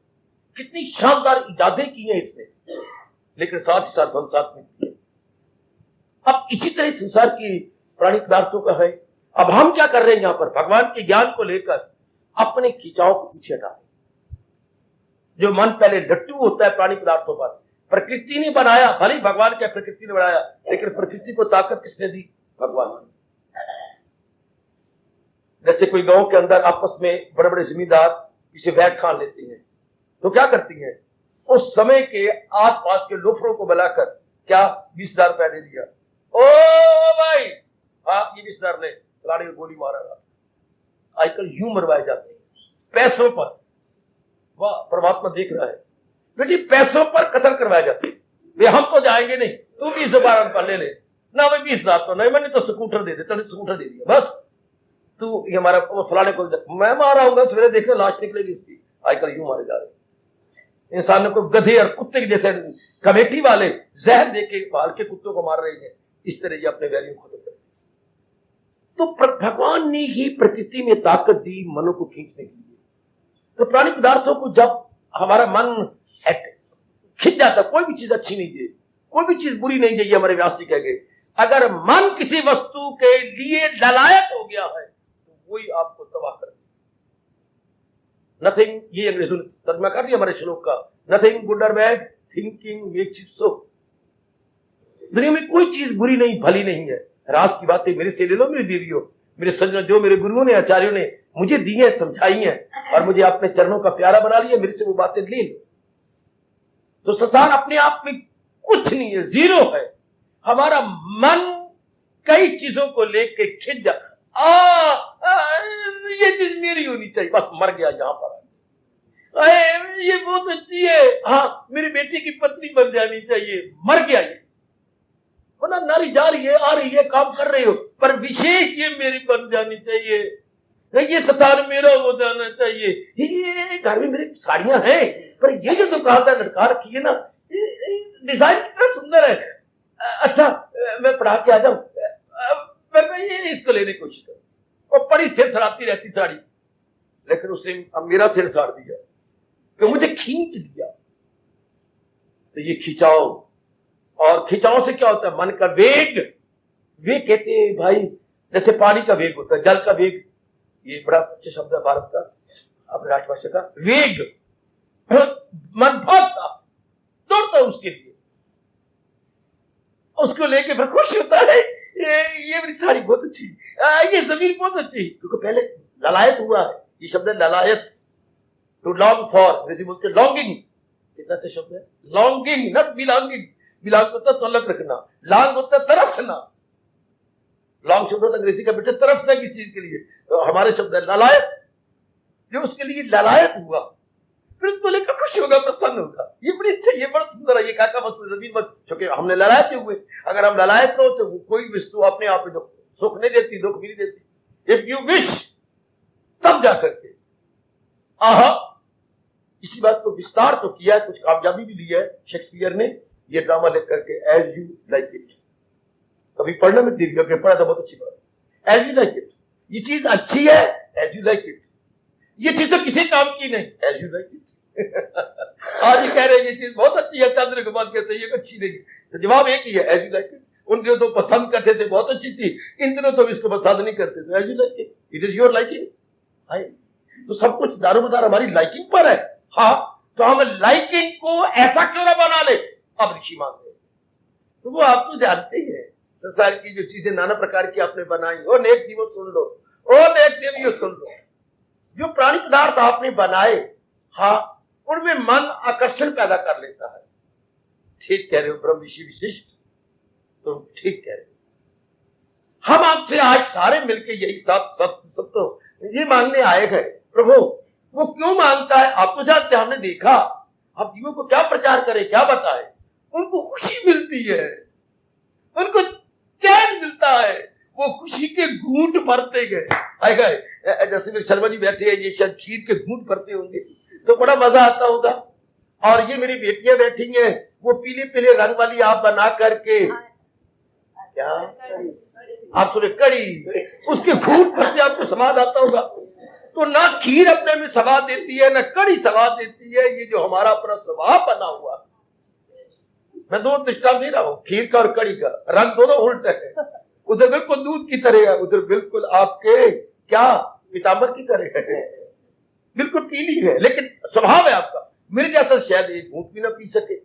कितनी शानदार इजादें की हैं इसने, लेकिन साथ ही साथ ध्वंसात्मक की है। अब इसी तरह संसार की प्राणी पदार्थों का है। अब हम क्या कर रहे हैं? यहां पर भगवान के ज्ञान को लेकर अपने खिंचाव को पीछे हटा रहे। जो मन पहले लट्टू होता है प्राणी पदार्थों पर, प्रकृति ने बनाया, भले ही भगवान क्या प्रकृति ने बनाया, लेकिन प्रकृति को ताकत किसने दी? भगवान ने। जैसे कोई गांव के अंदर आपस में बड़े बड़े जमींदार किसी बैठ खान लेते हैं, तो क्या करती हैं? उस समय के आसपास के लोफरों को बुलाकर क्या 20,000 रुपया दे दिया। ओ भाई, हाँ ये 20,000 ले, खिलाड़ी को गोली मारा रहा। आजकल यूं मरवाए जाते हैं पैसों पर। वाह, परमात्मा देख रहा है बेटी, पैसों पर कत्ल करवाए जाते हैं। हम तो जाएंगे नहीं, तू 20,000 रुपया ले ले ना। भाई 20,000 तो नहीं, मैंने तो स्कूटर दे दिया, स्कूटर दे दिया बस। तू ये हमारा फलाने को मैं मारा हूंगा, सवेरे देखना लाश निकलेगी उसकी। आजकल यूं मारे जा रहे इंसानों को गधे और कुत्ते के जैसे कमेटी वाले जहर देके पाल के कुत्तों को मार रहे हैं। इस तरह ये अपने वैल्यू खत्म कर। तो भगवान ने ही प्रकृति में ताकत दी मनो को खींचने के लिए। तो प्राणी पदार्थों को जब हमारा मन खिंच जाता, कोई भी चीज अच्छी नहीं चाहिए, कोई भी चीज बुरी नहीं चाहिए। हमारे व्यास जी कह गए, अगर मन किसी वस्तु के लिए ललायक हो गया है तो वही आपको तबाह कर देगा। नथिंग, ये अंग्रेजों ने तर्जमा कर दिया हमारे श्लोक का, नथिंग गुड और bad, thinking makes it so. दुनिया में कोई चीज बुरी नहीं, भली नहीं है। रास की बातें मेरे से ले लो, मेरी देवियों, मेरे सज्जनों, जो मेरे गुरुओं ने, आचार्यों ने मुझे दी है, समझाई है और मुझे अपने चरणों का प्यारा बना लिया, मेरे से वो बातें ले लो। तो संसार अपने आप में कुछ नहीं है, जीरो है। हमारा मन कई चीजों को लेके खिंच जा, ये चीज मेरी होनी चाहिए, बस मर गया यहां पर। ये बहुत अच्छी है, हाँ मेरी बेटी की पत्नी बन जानी चाहिए, मर गया ये। वरना नारी जा रही है, आ रही है, काम कर रही हो, पर विशेष ये मेरी बन जानी चाहिए, ये स्थान मेरा हो जाना चाहिए। ये घर में मेरी साड़ियां हैं, पर ये जो दुकानदार लटका रखी है ना, डिजाइन कितना सुंदर है। अच्छा मैं पढ़ा के आ जाऊं, मैं ये इसको लेने की कोशिश करूं। और बड़ी सिर सड़ाती रहती साड़ी, लेकिन उसने अब मेरा सिर साड़ दिया कि मुझे खींच दिया। तो ये खिंचाव, और खिंचाव से क्या होता है? मन का वेग। वेग कहते हैं भाई, जैसे पानी का वेग होता है, जल का वेग, ये बड़ा अच्छा शब्द है भारत का, अपनी राष्ट्रभाषा का। वेग, मन भागता, दौड़ता है उसके लिए। उसको लेके फिर खुश होता है, ये मेरी साड़ी बहुत अच्छी, ये जमीन बहुत अच्छी, क्योंकि पहले ललायत हुआ है। ये शब्द है ललायत, टू लॉन्ग फॉर, अंग्रेजी बोलते लॉन्गिंग। कितना अच्छा शब्द है, लॉन्गिंग, नॉट बिलोंगिंग। बिलोंग होता है तलब रखना, लॉन्ग होता है तरसना। लॉन्ग शब्द होता है अंग्रेजी का बेटा तरसना किसी चीज के लिए, तो हमारे शब्द है ललायत, जो उसके लिए ललायत हुआ, फिर उसको लेकर खुश होगा, प्रसन्न होगा। ये बड़ी अच्छा, ये बड़ा सुंदर है। ये काका मसला जमीन पर, क्योंकि हमने ललायत हुए। अगर हम ललायत न हो तो कोई वस्तु अपने आप में सुख नहीं देती, दुख भी नहीं देती। इफ यू विश, तब जाकर के आहा। इसी बात को विस्तार तो किया, कुछ कामयाबी भी ली है शेक्सपियर ने ये ड्रामा लिख करके, एज यू लाइक इट। कभी पढ़ना में दीर्घ करके पढ़ा था, बहुत अच्छी बात, एज यू लाइक इट। ये चीज अच्छी है, एज यू लाइक इट। ये चीज तो किसी काम की नहीं, एज यू लाइक इट। आज ये कह रहे हैं ये चीज बहुत अच्छी है, चंद्र के बाद कहते हैं ये अच्छी नहीं, तो जवाब एक ही है, एज यू लाइक इट। उन दिनों तो पसंद करते थे, बहुत अच्छी थी, इन दिनों तो इसको पसंद नहीं करते थे, as you like it, it is your liking. तो सब कुछ दारोमदार हमारी लाइकिंग पर है। हाँ, तो हम लाइकिंग को ऐसा क्यों ना बना ले। अब ऋषि मांग रहे, तो वो आप तो जानते ही है, संसार की जो चीजें नाना प्रकार की आपने बनाई, ओ नेक जीवो सुन लो, ओ नेक देवियों सुन लो। जो प्राणी पदार्थ आपने बनाए, हाँ, उनमें मन आकर्षण पैदा कर लेता है। ठीक कह रहे हो ब्रह्म ऋषि विशिष्ट, तुम ठीक कह रहे हो। हम आपसे आज सारे मिलके यही सब तो ये मांगने आए गए। प्रभु वो क्यों मांगता है आप तो जानते, हमने देखा। आप जीवों को क्या प्रचार करें, क्या बताएं। उनको खुशी मिलती है, उनको चैन मिलता है, वो खुशी के घूंट भरते गए। जैसे मेरे शर्मा जी बैठे हैं, ये शायद खीर के घूंट भरते होंगे, तो बड़ा मजा आता होगा। और ये मेरी बेटियां बैठी हैं, वो पीले पीले रंग वाली आप बना करके, क्या आप सुने, कड़ी, उसके घूंट भरते आपको स्वाद आता होगा। तो ना खीर अपने में स्वाद देती है, ना कड़ी स्वाद देती है। ये जो हमारा अपना स्वभाव बना हुआ, मैं दो दृष्टांत दे रहा हूं, खीर का और कड़ी का, रंग दोनों उल्टे है। उधर बिल्कुल दूध की तरह है, उधर बिल्कुल आपके क्या पीतांबर की तरह है, बिल्कुल पीली है, लेकिन स्वभाव है आपका। मेरे जैसा शायद एक घूंट भी ना पी सके,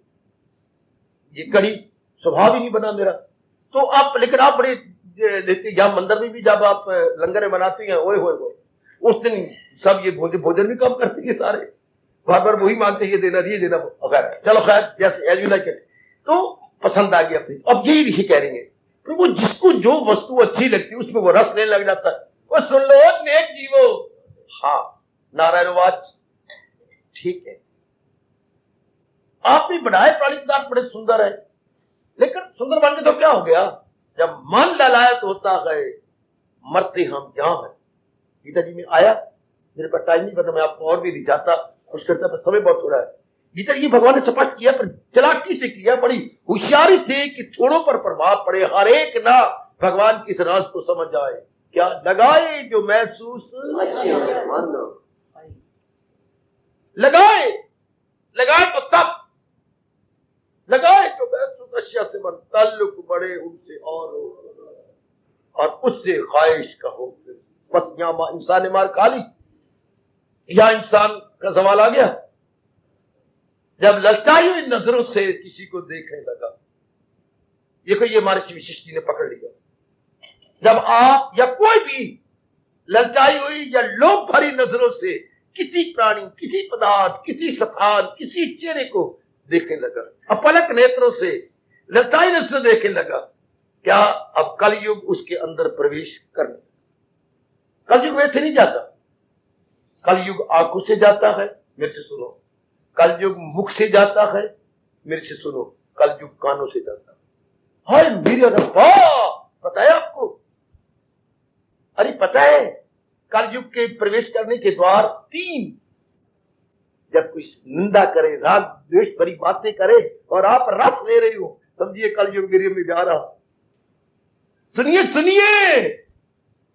ये कड़ी स्वभाव ही नहीं बना मेरा। तो आप, लेकिन आप बड़े लेते, जहां मंदिर में भी जब आप लंगर बनाते हैं, ओए होए होए, उस दिन सब ये भोजन भी कम करते हैं, सारे बार बार वही मांगते, ये देना वगैरह। चलो खैर, जैसे एज यू लाइक इट, तो पसंद आ गया अपनी। अब यही ऋषि कह रहे हैं, तो वो जिसको जो वस्तु अच्छी लगती है उसमें वो रस लेने लग जाता है। वो सुन लो नेक जीवो, हाँ, नारायण वाच, ठीक है, आपने बनाए प्राणी पदार्थ बड़े सुंदर है, लेकिन सुंदर बन के तो क्या हो गया, जब मन ललायत होता है, मरते हम यहां है। गीता जी में आया, मेरे पास टाइम नहीं, वरना मैं आपको और भी रिझाता, कुछ करता, पर समय बहुत हो रहा है। गीता जी भगवान ने स्पष्ट किया, पर चालाकी से किया, बड़ी होशियारी से, कि थोड़ों पर प्रभाव पड़े, हर एक ना भगवान की इस राज को समझ आए। क्या लगाए जो महसूस, लगाए तो तब लगाए जो महसूस अशिया से मन ताल्लुक बढ़े उनसे और उससे ख्वाहिश का हो। बस यहां इंसान ने मार खा ली, यहां इंसान का सवाल आ गया, जब ललचाई हुई नजरों से किसी को देखने लगा। ये हमारे विशिष्ट जी ने पकड़ लिया। जब आप या कोई भी ललचाई हुई या लोभ भरी नजरों से किसी प्राणी, किसी पदार्थ, किसी स्थान, किसी चेहरे को देखने लगा, अपलक नेत्रों से ललचाई नजरों से देखने लगा, क्या अब कलयुग उसके अंदर प्रवेश करने? कलयुग वैसे नहीं जाता, कलयुग आंखों से जाता है, मेरे से सुनो। कलयुग मुख से जाता है, मेरे से सुनो। कलयुग कानों से जाता है। हाय मेरे रब्बा, पता है आपको? अरे पता है, कलयुग के प्रवेश करने के द्वार 3। जब कोई निंदा करे, राग द्वेष भरी बातें करे और आप रस ले रहे हो, समझिए कलयुग वीर्य में जा रहा। सुनिए सुनिए,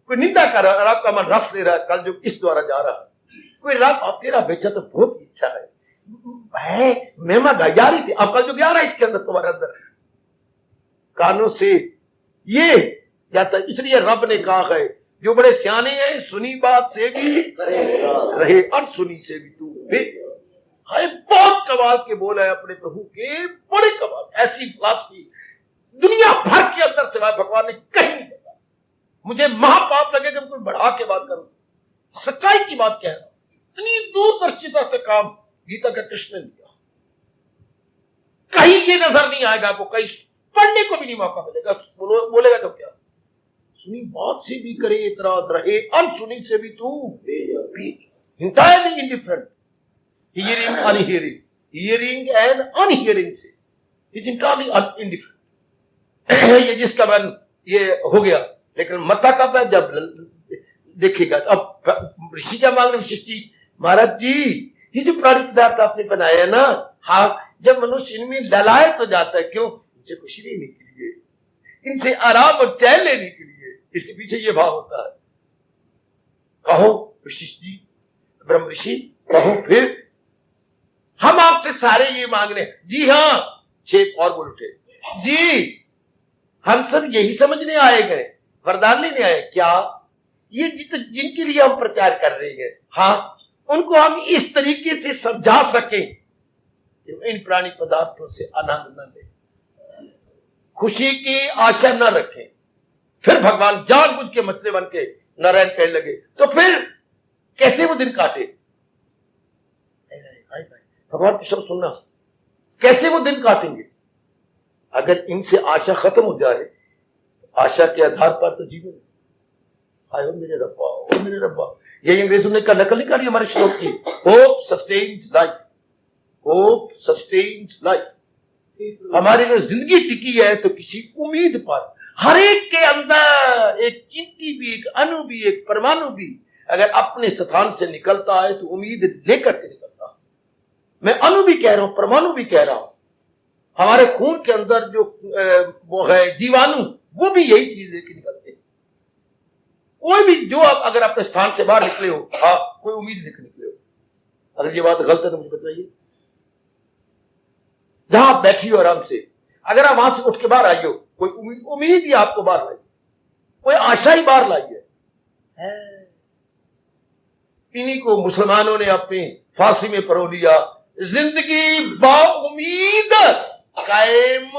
कोई निंदा कर रहा और आपका मन रस ले रहा है, कलयुग इस द्वारा जा रहा है। कोई राग, तेरा बेचा तो बहुत ही अच्छा है, महिमा जा रही थी, अब कलयुग आ रहा है इसके अंदर, तुम्हारे अंदर। कानों से ये जाता, इसलिए रब ने कहा है, जो बड़े सियाने हैं सुनी बात से भी रहे और सुनी से भी तू भी। हाय बहुत कमाल के बोल है अपने प्रभु के, बड़े कमाल, ऐसी फिलॉसफी दुनिया भर के अंदर सिवाय भगवान ने कहीं नहीं बताया। मुझे महापाप लगे कि कोई बढ़ा के बात करूं, सच्चाई की बात कह रहा हूं। इतनी दूरदर्शिता से काम गीता का कृष्ण ने लिया, कहीं ये नजर नहीं आएगा आपको, कहीं पढ़ने को भी नहीं मौका मिलेगा। बोलेगा तो क्या, सुनी बात से भी करे इतराज रहे, अनसुनी से भी तू entirely indifferent, hearing unhearing, hearing and unhearing से इज इंटायरली इंडिफरेंट। ये जिसका मन ये हो गया, लेकिन मता कब है, जब देखेगा। तो अब ऋषि क्या मांग रहे विशिष्टि, महाराज जी ये जो प्राणी पदार्थ आपने बनाया है ना, हाँ, जब मनुष्य इनमें ललाए तो जाता है, क्यों, इनसे खुशी लेने के लिए, इनसे आराम और चैन लेने के लिए, इसके पीछे ये भाव होता है। कहो विशिष्टि, ब्रह्म ऋषि कहो, फिर हम आपसे सारे ये मांग रहे हैं। जी हाँ, शेख और बोल उठे, जी हम सब यही समझने आए गए, वरदान लेने आए। क्या ये जिनके लिए हम प्रचार कर रहे हैं, हाँ, उनको हम इस तरीके से समझा सकें कि इन प्राणी पदार्थों से आनंद न ले, खुशी की आशा न रखें। फिर भगवान जानबूझ के मछली बन के नारायण कहने लगे, तो फिर कैसे वो दिन काटे। भगवान की शब्द सुनना, कैसे वो दिन काटेंगे। अगर इनसे आशा खत्म हो जाए, आशा के आधार पर तो जीवन है। आयो मेरे रब्बा, ओ मेरे रब्बा, ये अंग्रेजों ने का नकल नहीं करी हमारे श्लोक की। Hope sustains life, hope sustains life. हमारी अगर जिंदगी टिकी है तो किसी उम्मीद पर, हर एक के अंदर एक चींटी भी, एक अणु भी, एक परमाणु भी अगर अपने स्थान से निकलता है तो उम्मीद लेकर के निकलता है। मैं अणु भी कह रहा हूं, परमाणु भी कह रहा हूं। हमारे खून के अंदर जो वो है जीवाणु, वो भी यही चीज लेके निकलते हैं। कोई भी जो आप अगर अपने स्थान से बाहर निकले हो, हाँ, कोई उम्मीद लेकर निकले हो। अगर ये बात गलत है तो मुझे बताइए। जहां आप बैठी हो आराम से, अगर आप वहां से उठ के बाहर आई हो, कोई उम्मीद ही आपको बाहर लाई, कोई आशा ही बाहर लाई है। इन्हीं को मुसलमानों ने अपनी फांसी में परो लिया। जिंदगी बाउम्मीद कायम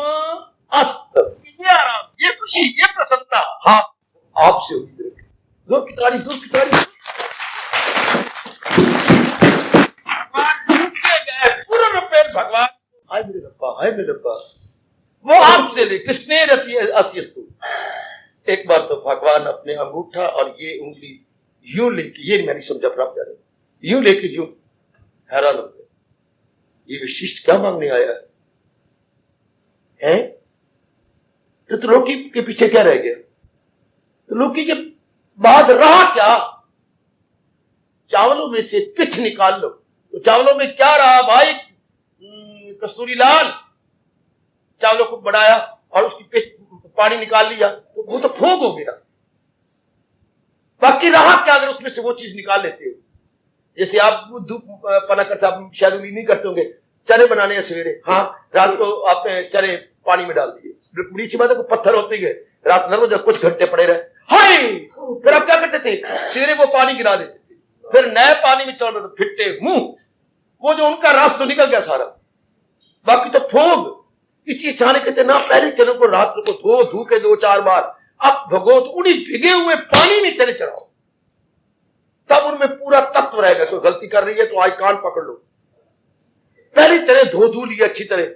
अस्त, ये आराम, ये खुशी, ये प्रसन्नता, हाँ, आपसे उम्मीद रखें। जोर की तारीफ, जोर की तारीफ। पूरा रुपये भगवान, हाय मेरे रब्बा, हाय मेरे रब्बा, वो आपसे ले कृष्णे रति अस्यस्तु। एक बार तो भगवान अपने अंगूठा और ये उंगली यूं लेके, ये मैंने समझा प्राप्त है, यूं लेके यूं हैरान हो गए, ये विशिष्ट क्या मांगने आया है? तो लोकी के पीछे क्या रह गया? तो लोकी के बाद रहा क्या? चावलों में से पिच निकाल लो, तो चावलों में क्या रहा भाई? कस्तूरी लाल चावलों को बढ़ाया और उसकी पिच, पानी निकाल लिया, तो वो तो फोग हो गया। बाकी रहा क्या अगर उसमें से वो चीज निकाल लेते हो? जैसे आप धूप पना करते, आप शायद उम्मीद नहीं करते होंगे, चने बनाने हैं सवेरे, हाँ, रात को आपने चने पानी में डाल दिए, बड़ी अच्छी बात है, पत्थर होते ही रात नर्म जब कुछ घंटे पड़े रहे, हाय, फिर आप क्या करते थे? सवेरे वो पानी गिरा देते थे, फिर नए पानी में चल रहे थे, फिट्टे मुंह, वो जो उनका रास तो निकल गया सारा, बाकी तो फोग। इसी सहारे कहते ना, पहले चनों को रात को धो के 2-4 बार, अब भगो तो उन्हीं भिगे हुए पानी में चने चढ़ाओ, तब उनमें पूरा तत्व रहेगा। कोई गलती कर रही है तो आज कान पकड़ लो। पहले चने धो लिए अच्छी तरह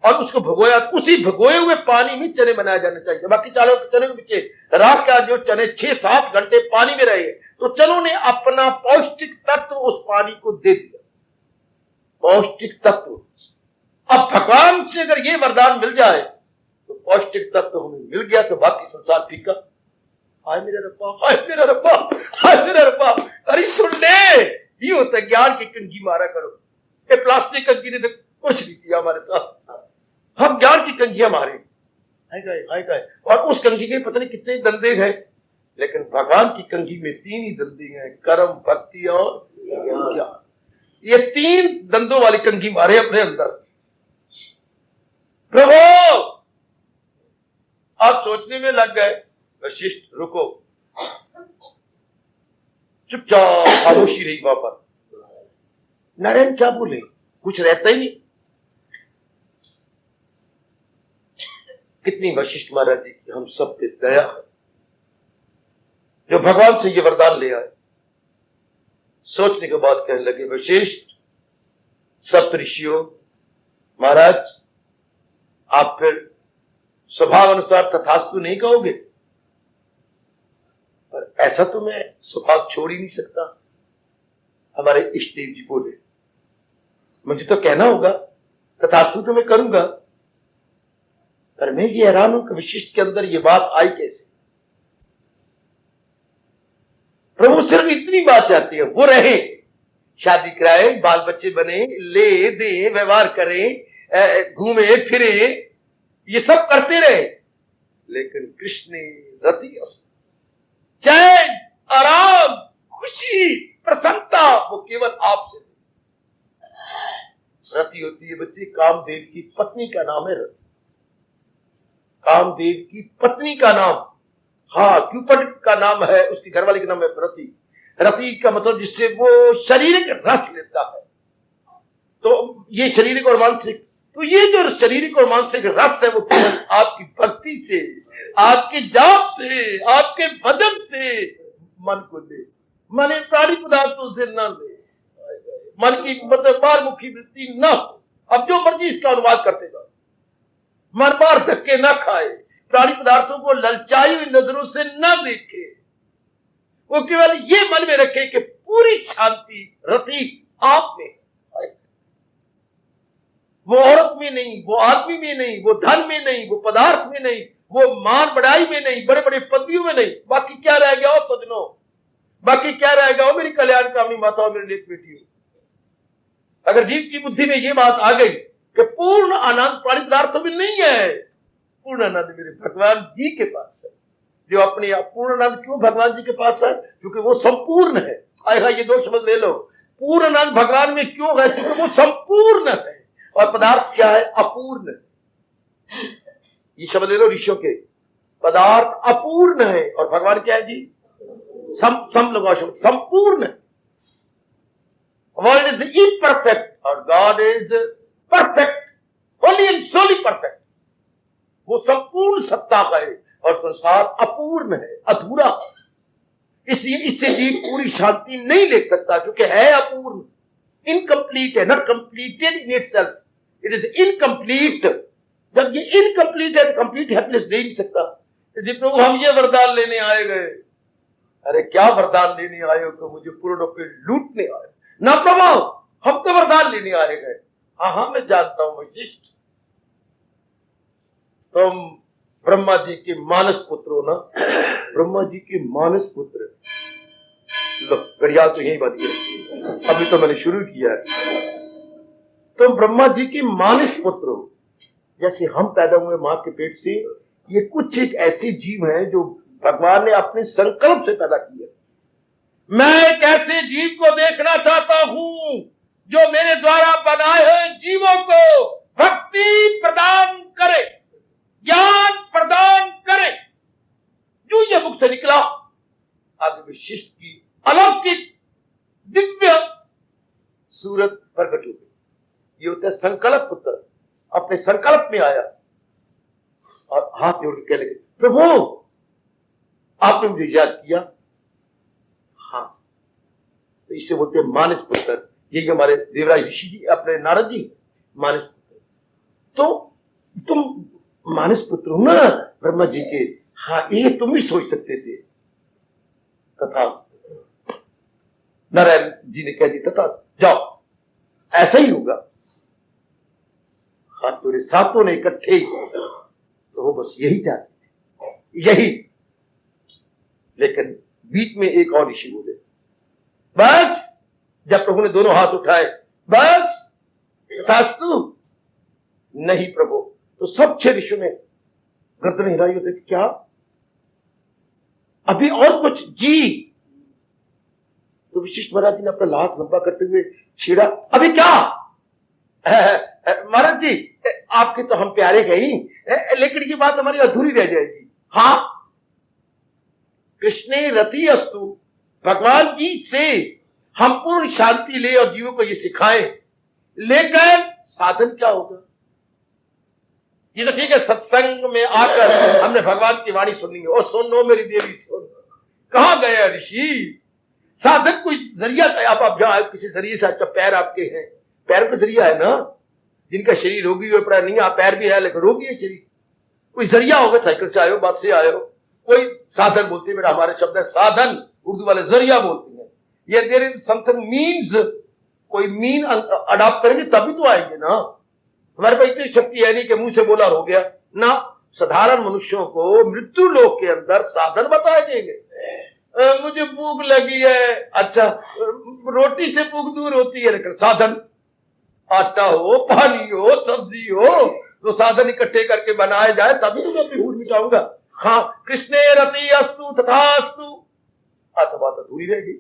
और उसको भगोया, तो उसी भगोए हुए पानी में चने बनाए जाने चाहिए। बाकी चारों चने के पीछे रात का जो चने 6-7 घंटे पानी में रहे, तो चनों ने अपना पौष्टिक तत्व उस पानी को दे दिया, पौष्टिक तत्व। अब भगवान से अगर ये वरदान मिल जाए तो पौष्टिक तत्व हमें मिल गया, तो बाकी संसार फीका। हाय मेरा रब्बा, हाय मेरा रब्बा, हाय मेरा रब्बा। अरे सुन ले, ये होता है ज्ञान की कंघी मारा करो। ये प्लास्टिक कंघी ने तो कुछ नहीं किया हमारे साथ, हम ज्ञान की कंघियां मारे, हाय गए। और उस कंघी के पता नहीं कितने दंदे हैं, लेकिन भगवान की कंघी में 3 ही दंदे हैं, कर्म, भक्ति और ज्ञान। ये 3 दंदों वाली कंघी मारे अपने अंदर। प्रभु आप सोचने में लग गए। वशिष्ठ रुको, चुपचाप खामोशी रही वहां पर। नारायण क्या बोले, कुछ रहता ही नहीं। कितनी वशिष्ठ महाराज जी की हम सब पे दया है, जो भगवान से ये वरदान ले आए। सोचने के बाद कहने लगे, वशिष्ठ सप्त ऋषियों, महाराज आप फिर स्वभाव अनुसार तथास्तु नहीं कहोगे, पर ऐसा तो मैं स्वभाव छोड़ ही नहीं सकता। हमारे इष्ट देव जी बोले, मुझे तो कहना होगा, तथास्तु तो मैं करूंगा, पर मैं ये हैरान हूं कि वशिष्ठ के अंदर ये बात आई कैसे। प्रभु सिर्फ इतनी बात चाहती है, वो रहे, शादी कराए, बाल बच्चे बने, ले दे, व्यवहार करें, घूमे फिरे, ये सब करते रहे, लेकिन कृष्ण रति अस्त, चैन, आराम, खुशी, प्रसन्नता वो केवल आपसे। रति होती है बच्चे कामदेव की पत्नी का नाम है रति। कामदेव की पत्नी का नाम, हाँ, क्यूपिड का नाम है, उसकी घरवाली का नाम है रति। रति का मतलब जिससे वो शारीरिक रस लेता है। तो ये शारीरिक और मानसिक, तो ये जो शारीरिक और मानसिक रस है वो केवल आपकी भक्ति से, आपके जाप से, आपके भजन से मन को ले, मन प्राणी पदार्थों से न ले, मन की मतलब बारमुखी वृत्ति न हो। अब जो मर्जी इसका अनुवाद करते जाओ, मन बार धक्के न खाए, प्राणी पदार्थों को ललचाई हुई नजरों से न देखे, वो केवल ये मन में रखे कि पूरी शांति रति आप में। वो औरत में नहीं, वो आदमी में नहीं, वो धन में नहीं, वो पदार्थ में नहीं, वो मान बढ़ाई में नहीं, बड़े बड़े पदवियों में नहीं। बाकी क्या रह गया हो सजनों, बाकी क्या रह गया हो मेरी कल्याण कामनी माताओं, मेरी नेक बेटियों। अगर जीव की बुद्धि में ये बात आ गई कि पूर्ण आनंद प्राणी पदार्थों में नहीं है, पूर्ण आनंद मेरे भगवान जी के पास है। जो अपने आप पूर्ण आनंद क्यों भगवान जी के पास है? क्योंकि वो संपूर्ण है। आएगा ये दो शब्द ले लो, पूर्ण आनंद भगवान में क्यों है? क्योंकि वो संपूर्ण है, और पदार्थ क्या है? अपूर्ण। ये शब्द ले लो ऋषियों के, पदार्थ अपूर्ण है और भगवान क्या है जी? सम लगाओ शब्द, संपूर्ण। वर्ल्ड इज इम्परफेक्ट और God is perfect, only and solely perfect. वो संपूर्ण सत्ता है और संसार अपूर्ण है, अधूरा। इसलिए इससे जीव पूरी शांति नहीं ले सकता, क्योंकि है अपूर्ण, इनकम्प्लीट है, not completed in itself, it is incomplete. जब ये इनकम्प्लीट है तो कंप्लीट हैप्पीनेस दे नहीं सकता। जी प्रभु हम ये वरदान लेने आए गए। अरे क्या वरदान लेने आए हो कि मुझे पूर्ण रूप में लूटने आए? ना प्रभु, हम तो वरदान लेने आए गए। हाँ मैं जानता हूं वशिष्ठ, तुम ब्रह्मा जी के मानस पुत्र हो ना, ब्रह्मा जी के मानस पुत्र। लो घड़ियाल तो यही बात है, अभी तो मैंने शुरू किया है। तुम ब्रह्मा जी के मानस पुत्र हो। जैसे हम पैदा हुए मां के पेट से, ये कुछ एक ऐसे जीव हैं जो भगवान ने अपने संकल्प से पैदा किए। मैं एक ऐसे जीव को देखना चाहता हूं जो मेरे द्वारा बनाए हुए जीवों को भक्ति प्रदान करे, ज्ञान प्रदान करे। जो ये मुख से निकला, आगे विशिष्ट की अलौकिक दिव्य सूरत प्रकट हो गई। ये होता है संकल्प पुत्र, अपने संकल्प में आया और हाथ जोड़ के लगे, प्रभु आपने मुझे याद किया। हाँ, तो इससे बोलते हैं मानस पुत्र। ये हमारे देवराज ऋषि जी, अपने नारद जी मानस पुत्र। तो तुम मानस पुत्र हो ना ब्रह्मा जी के। हाँ, ये तुम भी सोच सकते थे। तथास्तु, नारायण जी ने कह दी तथास्तु, जाओ ऐसा ही होगा। हाथ जोड़े सातों ने इकट्ठे, तो वो बस यही चाहते थे, यही। लेकिन बीच में एक और ऋषि बोले, बस। जब प्रभु ने दोनों हाथ उठाए, बस तथास्तु। नहीं प्रभु। तो सब 6 ऋषियों ने गर्दन हिलाई होते, क्या अभी और कुछ जी? तो वशिष्ठ महाराज जी ने अपना हाथ लंबा करते हुए छेड़ा, अभी क्या? महाराज जी आपके तो हम प्यारे गए ही, लेकिन ये बात हमारी अधूरी रह जाएगी। हाँ, कृष्णे रति अस्तु, भगवान जी से हम पूर्ण शांति ले और जीवों को ये सिखाएं, लेकिन साधन क्या होगा? ये तो ठीक है, सत्संग में आकर हमने भगवान की वाणी सुनी है, और सुनो मेरी देवी सुन। कहां गए ऋषि? साधन कोई जरिया था, आप जहां किसी जरिए से, अच्छा पैर आपके हैं, पैर का जरिया है ना, जिनका शरीर रोगी हो पड़ा नहीं, आप पैर भी है लेकिन रोगी है शरीर, कोई जरिया होगा, साइकिल से आए हो, बस से आए हो, कोई साधन बोलते हैं, मेरा हमारे शब्द है साधन, उर्दू वाले जरिया बोलते हैं। ये देयर इज समथिंग मीन्स, कोई मीन अडॉप्ट करेंगे तभी तो आएंगे ना। हमारे पास इतनी शक्ति है नहीं कि मुंह से बोला हो गया ना। साधारण मनुष्यों को मृत्यु लोक के अंदर साधन बताए जाएंगे। मुझे भूख लगी है, अच्छा रोटी से भूख दूर होती है, लेकिन साधन आटा हो, पानी हो, सब्जी हो, तो साधन इकट्ठे करके बनाए जाए तभी तो मैं अपनी भूख मिटाऊंगा। हाँ, कृष्णे रति अस्तु तथास्तु, तो बात अधूरी रहेगी।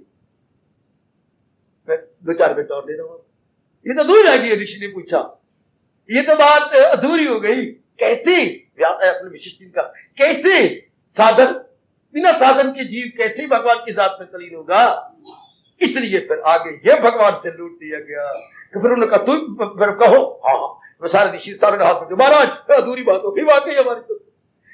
मैं 2-4 मिनट और ले रहा हूं, ये तो अधूरी रहेगी। ऋषि ने पूछा, ये तो बात अधूरी हो गई, कैसे अपने विशिष्ट का, कैसे साधन, बिना साधन के जीव कैसे भगवान की जात में तलीन होगा? इसलिए फिर आगे ये भगवान से लूट दिया गया। तो फिर उन्होंने कहा तुम फिर कहो। हाँ, वो सारे ऋषि सारे हाथ में, महाराज अधूरी बात हो गई वाकई हमारी, तो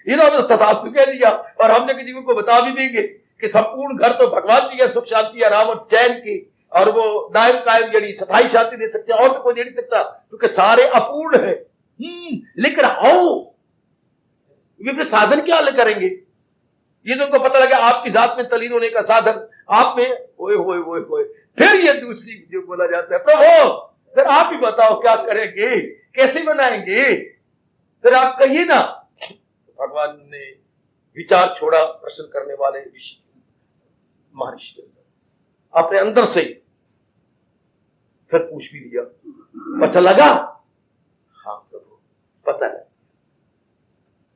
इन्होंने तथास्तु कह दिया, और हमने के जीवों को बता भी देंगे कि संपूर्ण घर तो भगवान जी का सुख शांति आराम और चैन की, और वो दायम कायम जड़ी सफाई शांति दे सकते हैं, और तो कोई दे नहीं सकता, क्योंकि सारे अपूर्ण है। लेकिन हाउ, ये फिर साधन क्या करेंगे? ये तो उनको पता लगा आपकी जात में तलीन होने का साधन आप में, ओए होए होए होए। फिर ये दूसरी जो बोला जाता है, प्रभु फिर आप ही बताओ क्या करेंगे, कैसे बनाएंगे, फिर आप कहिए ना। भगवान ने विचार छोड़ा प्रश्न करने वाले ऋषि महर्षि के अंदर, अपने अंदर से फिर पूछ भी लिया, पता लगा? हाँ प्रभु पता लगा,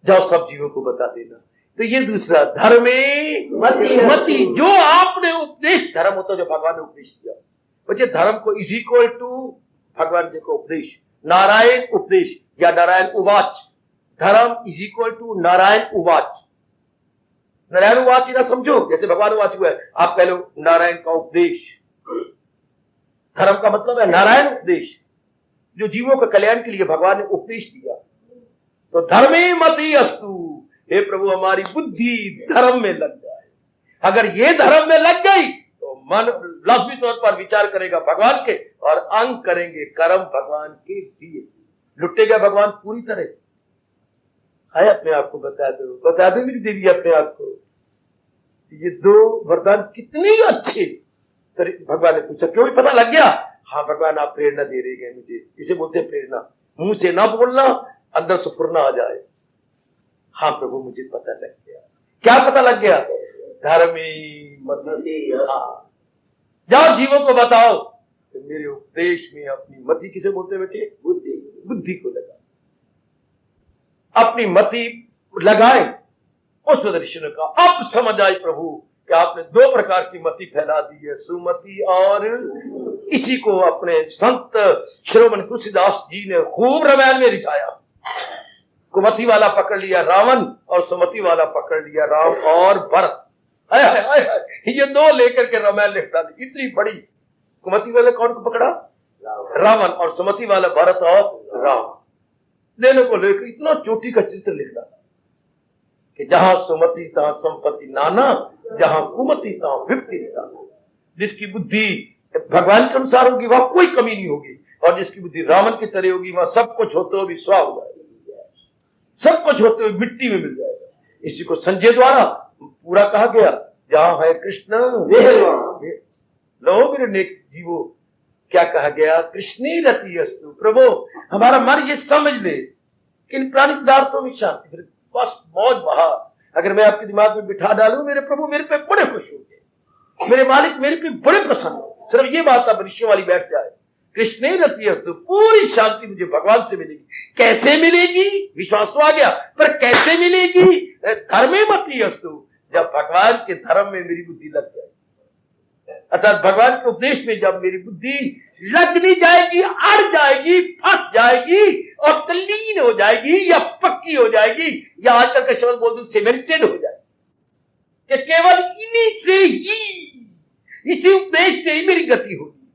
जाओ सब जीवों को बता देना। तो ये दूसरा धर्मे मति, जो आपने उपदेश, धर्म होता जो भगवान ने उपदेश दिया, बच्चे धर्म को इज इक्वल टू भगवान जी को उपदेश, नारायण उपदेश या नारायण उवाच, धर्म इज इक्वल टू नारायण उवाच। नारायण उवाच ना समझो जैसे भगवान उवाच हुआ है, आप कह लो नारायण का उपदेश। धर्म का मतलब है नारायण उपदेश, जो जीवों के कल्याण के लिए भगवान ने उपदेश दिया। तो धर्मे मति अस्तु, हे प्रभु हमारी बुद्धि धर्म में लग जाए। अगर ये धर्म में लग गई तो मन लफ्जी तौर पर विचार करेगा भगवान के, और अंग करेंगे कर्म भगवान के दिए। लुटेगा भगवान पूरी तरह। हाय अपने आप को बता दो मेरी देवी अपने आप को, ये 2 वरदान कितनी अच्छे। भगवान ने पूछा क्यों, पता लग गया? हाँ भगवान आप प्रेरणा दे रहे हैं मुझे, इसे बोलते हैं प्रेरणा, मुंह से ना बोलना, अंदर से फुरना आ जाए। हाँ प्रभु मुझे पता लग गया। क्या पता लग गया? धर्मी मति। हाँ, जाओ जीवों को बताओ तो मेरे उपदेश में अपनी मति, किसे बोलते बेटे? बुद्धि को लगा, अपनी मति लगाए। उस ऋषि ने कहा अब समझ आई प्रभु कि आपने 2 प्रकार की मति फैला दी है, सुमति और, इसी को अपने संत श्रोमणी तुलसीदास जी ने खूब रामायण में रिझाया। कुमति वाला पकड़ लिया रावण, और सुमति वाला पकड़ लिया राम और भरत। ये 2 लेकर के रामायण लिख डाली, इतनी बड़ी। कुमति वाले कौन को पकड़ा? रावण, और सुमति वाला भरत और राम, दोनों को लेकर इतना चोटी का चित्र लिख डाला कि जहां सुमति तहां संपत्ति नाना, जहां कुमति तहां विपत्ति नाना। जिसकी बुद्धि भगवान के अनुसार होगी वहां कोई कमी नहीं होगी, और जिसकी बुद्धि रावण की तरह होगी वहां सब कुछ होते हुए भी स्वाह हो जाएगा, सब कुछ होते हुए मिट्टी में मिल जाएगा। इसी को संजय द्वारा पूरा कहा गया, जहां है कृष्ण लो मेरे नेक जीवो, क्या कहा गया? कृष्णे रति अस्तु। प्रभु हमारा मन ये समझ ले कि इन प्राणी पदार्थों में शांति, फिर बस मौज बहार। अगर मैं आपके दिमाग में बिठा डालूं मेरे प्रभु मेरे पे बड़े खुश होंगे, मेरे मालिक मेरे पे बड़े प्रसन्न होंगे, सिर्फ ये बात अब ऋषि वाली बैठ जाए, कृष्णे रति अस्तु, पूरी शांति मुझे भगवान से मिलेगी। कैसे मिलेगी? विश्वास तो आ गया, पर कैसे मिलेगी? धर्मे मति अस्तु, जब भगवान के धर्म में मेरी बुद्धि लग जाएगी, अर्थात भगवान के उपदेश में जब मेरी बुद्धि लग नहीं जाएगी, अड़ जाएगी, फंस जाएगी और तल्लीन हो जाएगी, या पक्की हो जाएगी, या आजकल का शब्द बोल दूं सीमेंटेड हो जाएगी, कि केवल इन्हीं से ही, इसी उपदेश से ही मेरी गति होगी,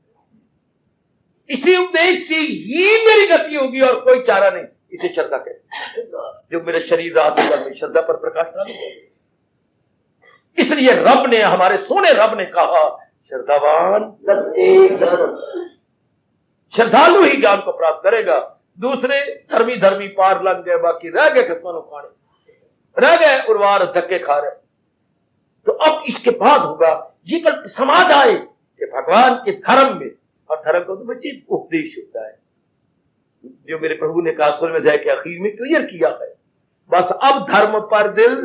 इसी उपदेश से ही मेरी गति होगी और कोई चारा नहीं। इसे श्रद्धा कहते हैं। जो मेरे शरीर रात में श्रद्धा पर प्रकाश डालो। इसलिए रब ने, हमारे सोने रब ने कहा, श्रद्धावान श्रद्धालु ही ज्ञान को प्राप्त करेगा। दूसरे धर्मी धर्मी पार लग गए, बाकी रह गए खतमानो खाने, रह गए उर्वार धक्के खा रहे। तो अब इसके बाद होगा ये कल समाज आए कि भगवान के धर्म में, और धर्म का तो बच्चे उपदेश होता है जो मेरे प्रभु ने कहा सोलहवें अध्याय के आखिर में क्लियर किया है। बस अब धर्म पर दिल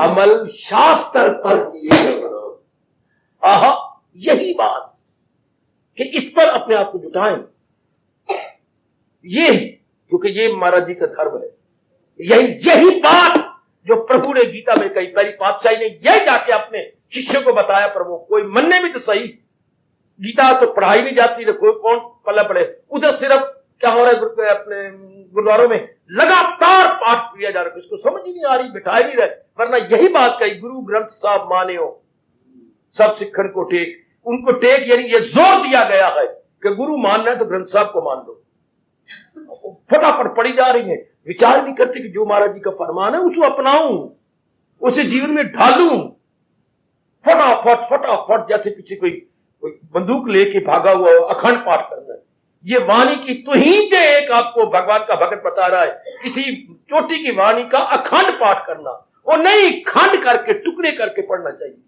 अमल शास्त्र पर आहा, यही बात कि इस पर अपने आप को जुटाएं, ये क्योंकि ये महाराज जी का धर्म है। यही बात जो प्रभु ने गीता में कही, पहली पातशाही ने यही जाके अपने शिष्यों को बताया। प्रभु कोई मनने भी तो सही, गीता तो पढ़ाई नहीं जाती, तो कोई कौन पल्ला पड़े। उधर सिर्फ क्या हो रहा है, अपने गुरुद्वारों में लगातार पाठ किया जा रहा है, उसको समझ ही नहीं आ रही, बिठाई नहीं रहे। वरना यही बात कही, गुरु ग्रंथ साहब माने हो सब सिखन को टेक। उनको टेक यानी ये जोर दिया गया है कि गुरु मानना है तो ग्रंथ साहब को मान लो। फटाफट पड़ी जा रही है, विचार नहीं करते कि जो महाराज जी का फरमान है उसको अपनाऊं, उसे जीवन में ढालूं। फटाफट फटाफट जैसे पीछे कोई बंदूक लेके भागा हुआ अखंड पाठ करना है। ये वाणी की तुहीन जो एक आपको भगवान का भगत बता रहा है, किसी चोटी की वाणी का अखंड पाठ करना, और नहीं खंड करके टुकड़े करके पढ़ना चाहिए।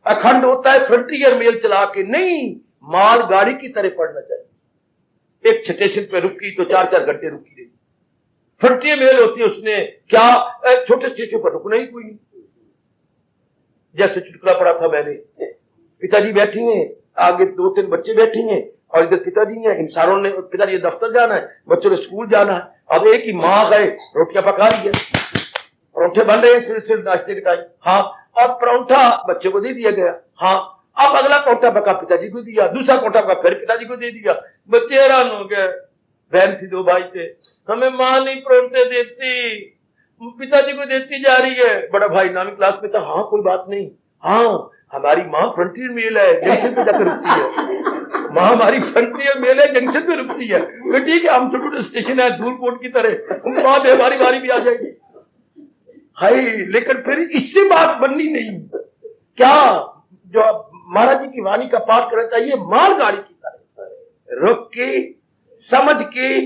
अखंड होता है फ्रंटियर मेल चला के, नहीं माल गाड़ी की तरह पढ़ना चाहिए। एक स्टेशन पे रुकी तो 4-4 घंटे रुकी रही। फ्रंटियर मेल होती है, उसने क्या छोटे स्टेशन पर रुकना ही कोई नहीं। जैसे चुटकुला पड़ा था मैंने, पिताजी बैठे हैं, आगे 2-3 बच्चे बैठे हैं और इधर पिताजी हैं। इन सारों ने, पिताजी दफ्तर जाना है, बच्चों ने स्कूल जाना है। अब एक ही माँ गए, रोटियां पका रही है, परोठे बन रहे हैं सिर्फ नाश्ते के टाइम। हाँ, और परोठा बच्चे को दे दिया गया। हाँ, अब अगला परोठा पका पिताजी को दिया, दूसरा परोठा पका फिर पिताजी को दे दिया। बच्चे हैरान हो गए। बहन थी, 2 भाई थे, हमें माँ नहीं परोठे देती, पिताजी को देती जा रही है। बड़ा भाई 9वीं क्लास में था। हाँ कोई बात नहीं, हाँ हमारी माँ फ्रंटियर मेल है, जंक्शन पे जाकर रुकती है। माँ हमारी फ्रंटियर मेल है, जंक्शन पे रुकती है। तो ठीक है, हम छोटे स्टेशन है धूलकोट की तरह, उनके बाद हमारी बारी भी आ जाएगी। हाय, लेकिन फिर इससे बात बननी नहीं। क्या जो महाराज जी की वाणी का पाठ करना चाहिए माल गाड़ी की तरह, रुक के समझ के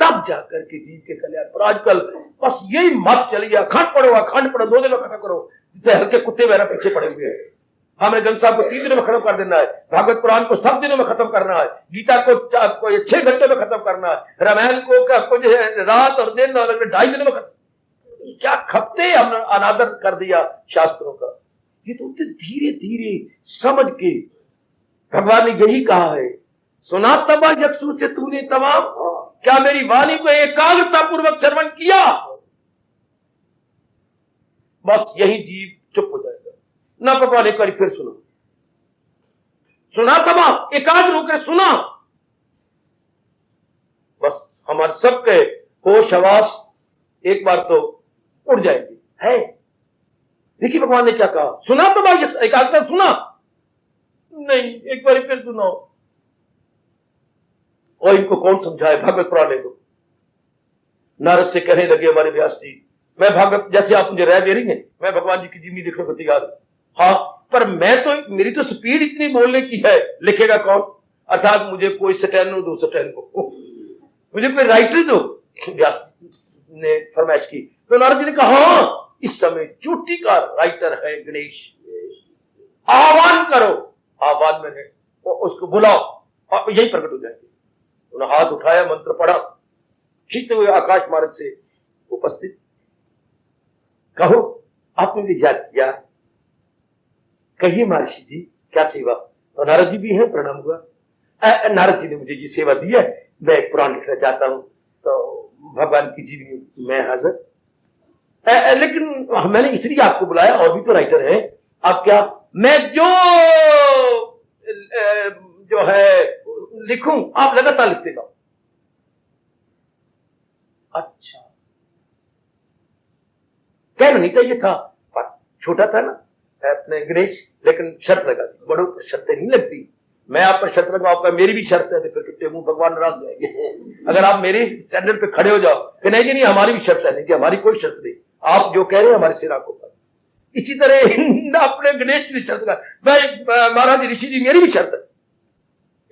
तब जाकर के जीव के कल्याण। पर आजकल बस यही मत चलिए, अखंड पढ़ो 2 दिन में खत्म करो, जिससे हल्के कुत्ते मेरा पीछे पड़े हुए हैं। हमें ग्रंथ साहब को 3 दिनों में खत्म कर देना है, भागवत पुराण को 7 दिनों में खत्म करना है, गीता को 6 घंटे में खत्म करना है, रामायण को जो है रात और दिन और 2.5 दिनों में खत्म। क्या खपते हमने अनादर कर दिया शास्त्रों का। ये तो धीरे धीरे समझ के, भगवान ने यही कहा है, सुना तबा यक्षु से तूने तमाम, क्या मेरी वाणी को एकाग्रता पूर्वक श्रवण किया। बस यही जीव चुप हो जाएगा। ना भगवान एक बार फिर सुना तबा, एकाग्र होकर सुना। बस हमारे सबके होश हवास एक बार तो उड़ जाएंगे। है देखिए भगवान ने क्या कहा, सुना तबा, एकाग्रता सुना नहीं, एक बार फिर सुनाओ। और इनको कौन समझाए, भागवत पुराण लोग। नारद से कहने लगे हमारे व्यास जी, मैं भागवत, जैसे आप मुझे राय दे रही हैं, मैं भगवान जी की जीवनी देखने को तैयार हूं। हाँ, पर मैं तो, मेरी तो स्पीड इतनी बोलने की है, लिखेगा कौन? अर्थात मुझे कोई स्टेनो दो, स्टेनो मुझे कोई राइटर दो, व्यास ने फरमाइश की। तो नारद जी ने कहा, हाँ इस समय चोटी का राइटर है गणेश, आह्वान करो। आह्वान में है, उसको बुलाओ और यही प्रकट हो जाएगी। उन्होंने हाथ उठाया, मंत्र पढ़ा, खींचते हुए आकाश मार्ग से उपस्थित। कहो आपने मुझे याद किया, कहिए महर्षि जी क्या सेवा। तो नारद जी भी हैं, प्रणाम हुआ। नारद जी ने मुझे ये सेवा दी है, मैं एक पुराण लिखना चाहता हूं, तो भगवान की जीवनी में हाजिर। लेकिन मैंने इसलिए आपको बुलाया, और भी तो राइटर है। आप क्या, मैं जो है लिखूं, आप लगातार लिखते जाओ। अच्छा, कहना नहीं चाहिए था, पर छोटा था ना अपने गणेश, लेकिन शर्त लगा दी। बड़ों पर शर्तें नहीं लगती। मैं आप पर शर्त लगाऊं, आपका मेरी भी शर्त है, तो फिर टुट्टे मुंह भगवान नाराज हो जाएंगे। अगर आप मेरे स्टैंडर्ड पे खड़े हो जाओ कि नहीं जी नहीं हमारी भी शर्त है, नहीं कि हमारी कोई शर्त नहीं, आप जो कह रहे हैं हमारे सिर आंखों पर। इसी तरह अपने गणेश जी शर्त का, भाई महाराज ऋषि जी मेरी भी शर्त है।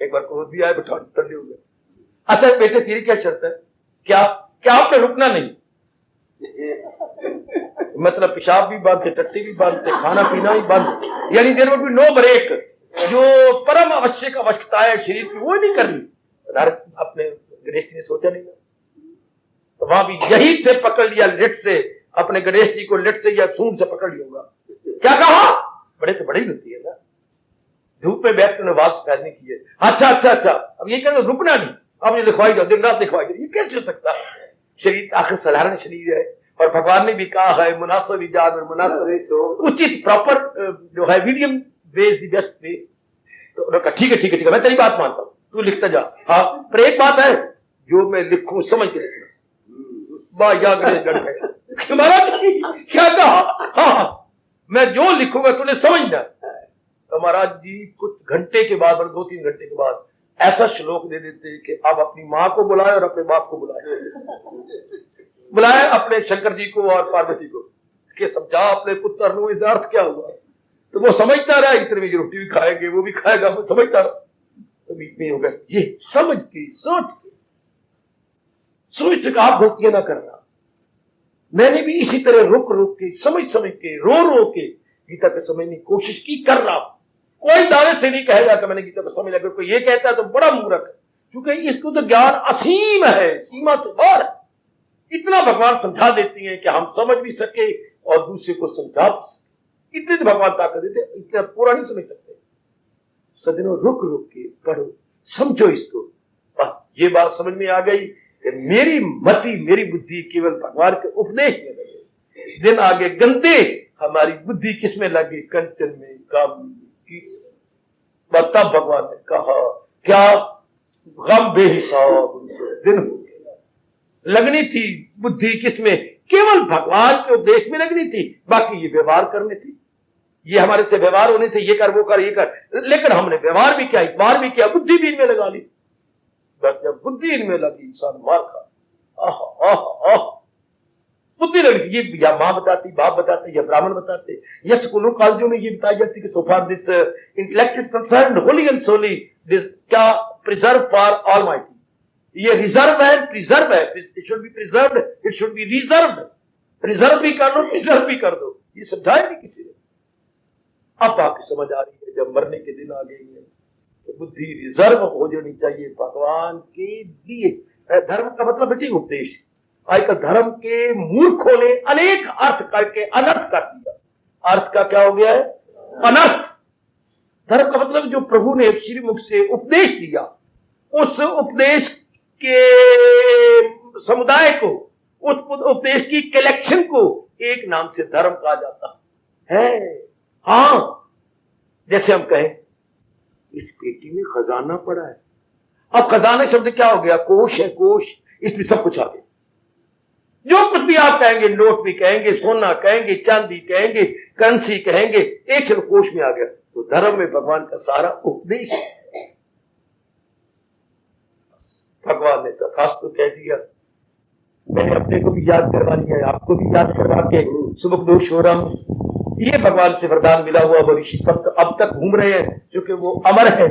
एक बार क्रोध भी आए, बैठा ठंडे हो गए। अच्छा बेटे तेरी क्या शर्त है? क्या क्या आपने रुकना नहीं? मतलब पेशाब भी बंद, टट्टी भी बंद, खाना पीना भी बंद, यानी there would be no break. जो परम आवश्यक आवश्यकता है शरीर की वो नहीं करनी। अपने गणेश जी ने सोचा नहीं, तो वहां भी यही से पकड़ लिया, लिट से, अपने गणेश जी को लिट से या सूंड से पकड़ लिया होगा। क्या कहा? बड़े तो बड़ी होती है ना, धूप में बैठ कर आवाज फैलने की है। अच्छा अच्छा अच्छा, अब ये कहते रुकना नहीं, अब ये लिखवाई जाओ, दिन रात लिखवाई जाओ, ये कैसे हो सकता है? शरीर आखिर साधारण शरीर है, और भगवान ने भी कहा है मुनासिब इजाद और मुनासिब उचित प्रॉपर जो है medium way is the best way. तो उन्होंने कहा ठीक है ठीक है ठीक है, मैं तेरी बात मानता हूं, तू लिखता जा। हाँ पर एक बात है, जो मैं लिखूं समझ के लिखना। महाराज क्या कहा? हाँ मैं जो लिखूंगा तूने समझना। तो महाराज जी कुछ घंटे के बाद, 2-3 घंटे के बाद ऐसा श्लोक दे देते कि अब अपनी मां को बुलाए और अपने बाप को बुलाए अपने शंकर जी को और पार्वती को कि समझा अपने पुत्र नु इसका अर्थ क्या हुआ। तो वो समझता रहा, इतने में रोटी भी खाएंगे, वो भी खाएगा, वो समझता रहा। तो बीच में होगा ये समझ के सोच के आप गलतियां ना करना। मैंने भी इसी तरह रुक रुक के समझ के रो के गीता को समझने की कोशिश की, कर रहा हूं। कोई दावे से नहीं कहेगा कि मैंने गीता को समझ लिया। अगर कोई ये कहता है तो बड़ा मूर्ख है, क्योंकि इसको तो ज्ञान असीम है, सीमा से बाहर है। इतना भगवान समझा देती हैं कि हम समझ भी सके और दूसरे को समझा भी सके। इतने तो भगवान ताकत देते, इतना पूरा नहीं समझ सकते। सदिनों रुक के पढ़ो, समझो इसको। बस ये बात समझ में आ गई कि मेरी मति मेरी बुद्धि केवल भगवान के उपदेश में लगे। दिन आगे गंदे हमारी बुद्धि किसमें लगी? कंचन में, काम की। तब भगवान ने कहा क्या गम बेहिसाब दिन हो गया। लगनी थी बुद्धि किसमें? केवल भगवान के उपदेश में लगनी थी, बाकी ये व्यवहार करने थी। ये हमारे से व्यवहार होने थे, ये कर वो कर ये कर, लेकिन हमने व्यवहार भी किया, इतवार भी किया, बुद्धि भी इनमें लगा ली। बस जब बुद्धि इनमें लगी इंसान मार खा। बुद्धि लगी थी। ये या मां बताती, बाप बताते, या ब्राह्मण बताते, या स्कूलों कॉलेजों में ये बताई जाती कि so far this intellect is concerned wholly and solely this क्या प्रिजर्व फॉर ऑलमाइटी। ये रिजर्व है, प्रिजर्व है, it should be preserved, it should be reserved. Preserve भी कर लो, प्रिजर्व भी कर दो, ये समझाया नहीं किसी ने। अब आके समझ आ रही है जब मरने के दिन आ गई है कि बुद्धि रिजर्व हो जानी चाहिए भगवान के लिए। धर्म का मतलब बेटी उपदेश। आजकल धर्म के मूर्खों ने अनेक अर्थ करके अनर्थ कर दिया। अर्थ का क्या हो गया है? अनर्थ। धर्म का मतलब जो प्रभु ने श्रीमुख से उपदेश दिया, उस उपदेश के समुदाय को, उस उपदेश की कलेक्शन को एक नाम से धर्म कहा जाता है। हाँ जैसे हम कहें इस पेटी में खजाना पड़ा है। अब खजाना शब्द क्या हो गया? कोश है, कोश, इसमें सब कुछ आ गया। जो कुछ भी आप कहेंगे, नोट भी कहेंगे, सोना कहेंगे, चांदी कहेंगे, करेंसी कहेंगे, एक शब्द कोश में आ गया। तो धर्म में भगवान का सारा उपदेश है। भगवान ने तथास्तु कह दिया। मैंने अपने को भी याद करवा लिया है, आपको भी याद करवा के सुमुख दोष हो रहा हूं। ये भगवान से वरदान मिला हुआ वो ऋषि सब अब तक घूम रहे हैं, क्योंकि वो अमर है।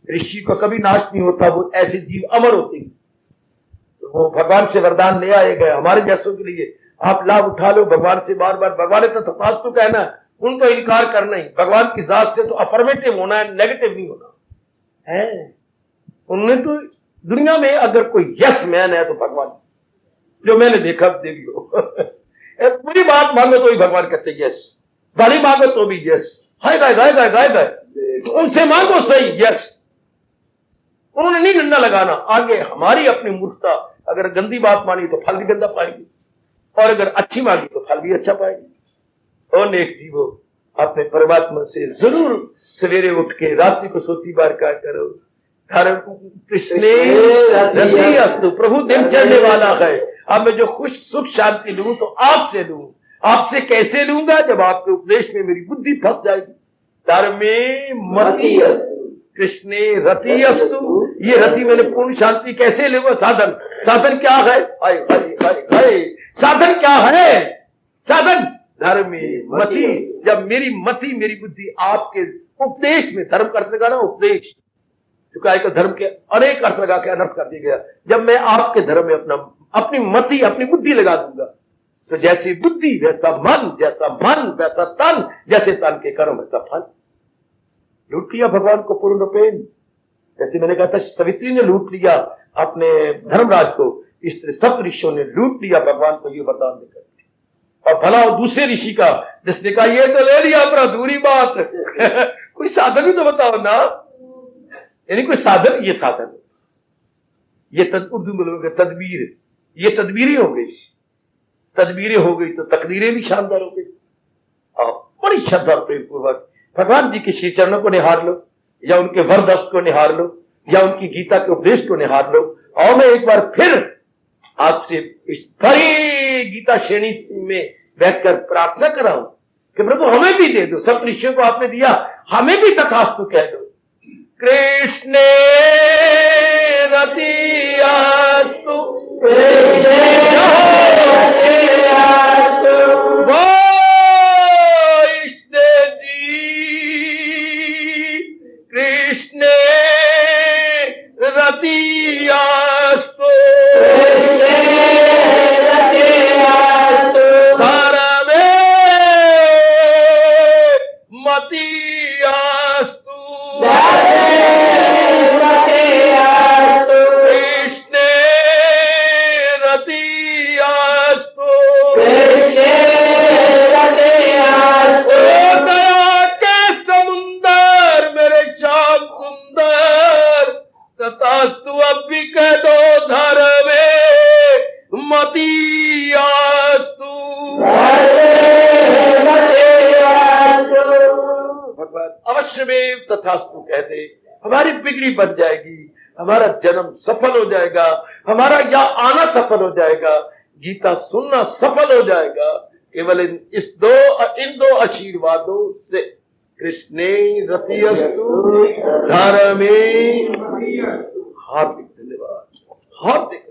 ऋषि का कभी नाश नहीं होता, वो ऐसे जीव अमर होते हैं। तो वो भगवान से वरदान ले आए गए हमारे जैसों के लिए। आप लाभ उठा लो भगवान से बार बार। भगवान ने तो तथास्तु कहना है, उनको इनकार करना ही। भगवान की जात से तो अफर्मेटिव होना है, नेगेटिव नहीं होना है। उन्होंने तो दुनिया में अगर कोई यस मैन है तो भगवान, जो मैंने देखा देख लो। पूरी बात मांगो तो ही भगवान कहते यस, गाली मांगो तो भी यस, हाय गाय गाय गाय गाय गाय, तो उनसे मांगो सही यस। उन्होंने नहीं डंडा लगाना। आगे हमारी अपनी मूर्खता, अगर गंदी बात मानी तो फल भी गंदा पाएगी, और अगर अच्छी मांगी तो फल भी अच्छा पाएगी। और नेक जीवो अपने परमात्मा से जरूर सवेरे उठ के रात्रि को सोती बार क्या करो, धर्म कृष्णे रति अस्तु, प्रभु दिन चढ़ने वाला है। अब मैं जो खुश सुख शांति लूं तो आपसे लूं। आपसे कैसे लूंगा? जब आपके उपदेश में मेरी बुद्धि फंस जाएगी। धर्मे मति अस्तु कृष्णे रति अस्तु। ये रति मैंने पूर्ण शांति कैसे ले? वो साधन, साधन क्या है? हाय हाय हाय हाय, साधन क्या है? साधन धर्मे मति। जब मेरी मति, मेरी बुद्धि आपके उपदेश में, धर्म का अर्थ लगा ना उपदेश, चुका है, धर्म के अनेक अर्थ लगा के अनर्थ कर दिया गया। जब मैं आपके धर्म में अपनी मति, अपनी बुद्धि लगा दूंगा, तो जैसी बुद्धि वैसा मन, जैसा मन वैसा तन, जैसे तन के कर्म वैसा फल। लूट लिया भगवान को पूर्ण रूपेण। जैसे मैंने कहा था, सवित्री ने लूट लिया अपने धर्मराज को, इस तरह सब ऋषियों ने लूट लिया भगवान को ये वरदान देकर। और भला और दूसरे ऋषि का जिसने कहा ये तो ले लिया पर अधूरी बात कोई साधन भी तो बताओ ना। यानी कोई साधन, ये साधन, ये उर्दू में लोगों का तदबीर, ये तदबीरें हो गई। तदबीरें हो गई तो तकदीरें भी शानदार हो गई। और बड़ी श्रद्धा प्रेम पूर्वक भगवान जी के श्री चरणों को निहार लो, या उनके वरदस्त को निहार लो, या उनकी गीता के उपदेश को निहार लो। और मैं एक बार फिर आपसे इस बड़ी गीता श्रेणी में बैठकर प्रार्थना कर रहा हूं कि प्रभु हमें भी दे दो। सब ऋषियों को आपने दिया, हमें भी तथास्तु कह दो। कृष्णे रतियास्तु, वैष्णव जी, कृष्णे रतियास्तु, धर्मे मतियास्तु, कृष्णे रतियास्तु, दया के समुंदर मेरे श्याम सुंदर, तथास्तु अब भी कह दो धर्मे मतियास्तु। भगवान अवश्य में तथास्तु कह दे, हमारी बिगड़ी बन जाएगी, हमारा जन्म सफल हो जाएगा, हमारा यहाँ आना सफल हो जाएगा, गीता सुनना सफल हो जाएगा, केवल इन दो आशीर्वादों से। कृष्णे रतियस्तु, धर्मे। हार्दिक धन्यवाद, हार्दिक।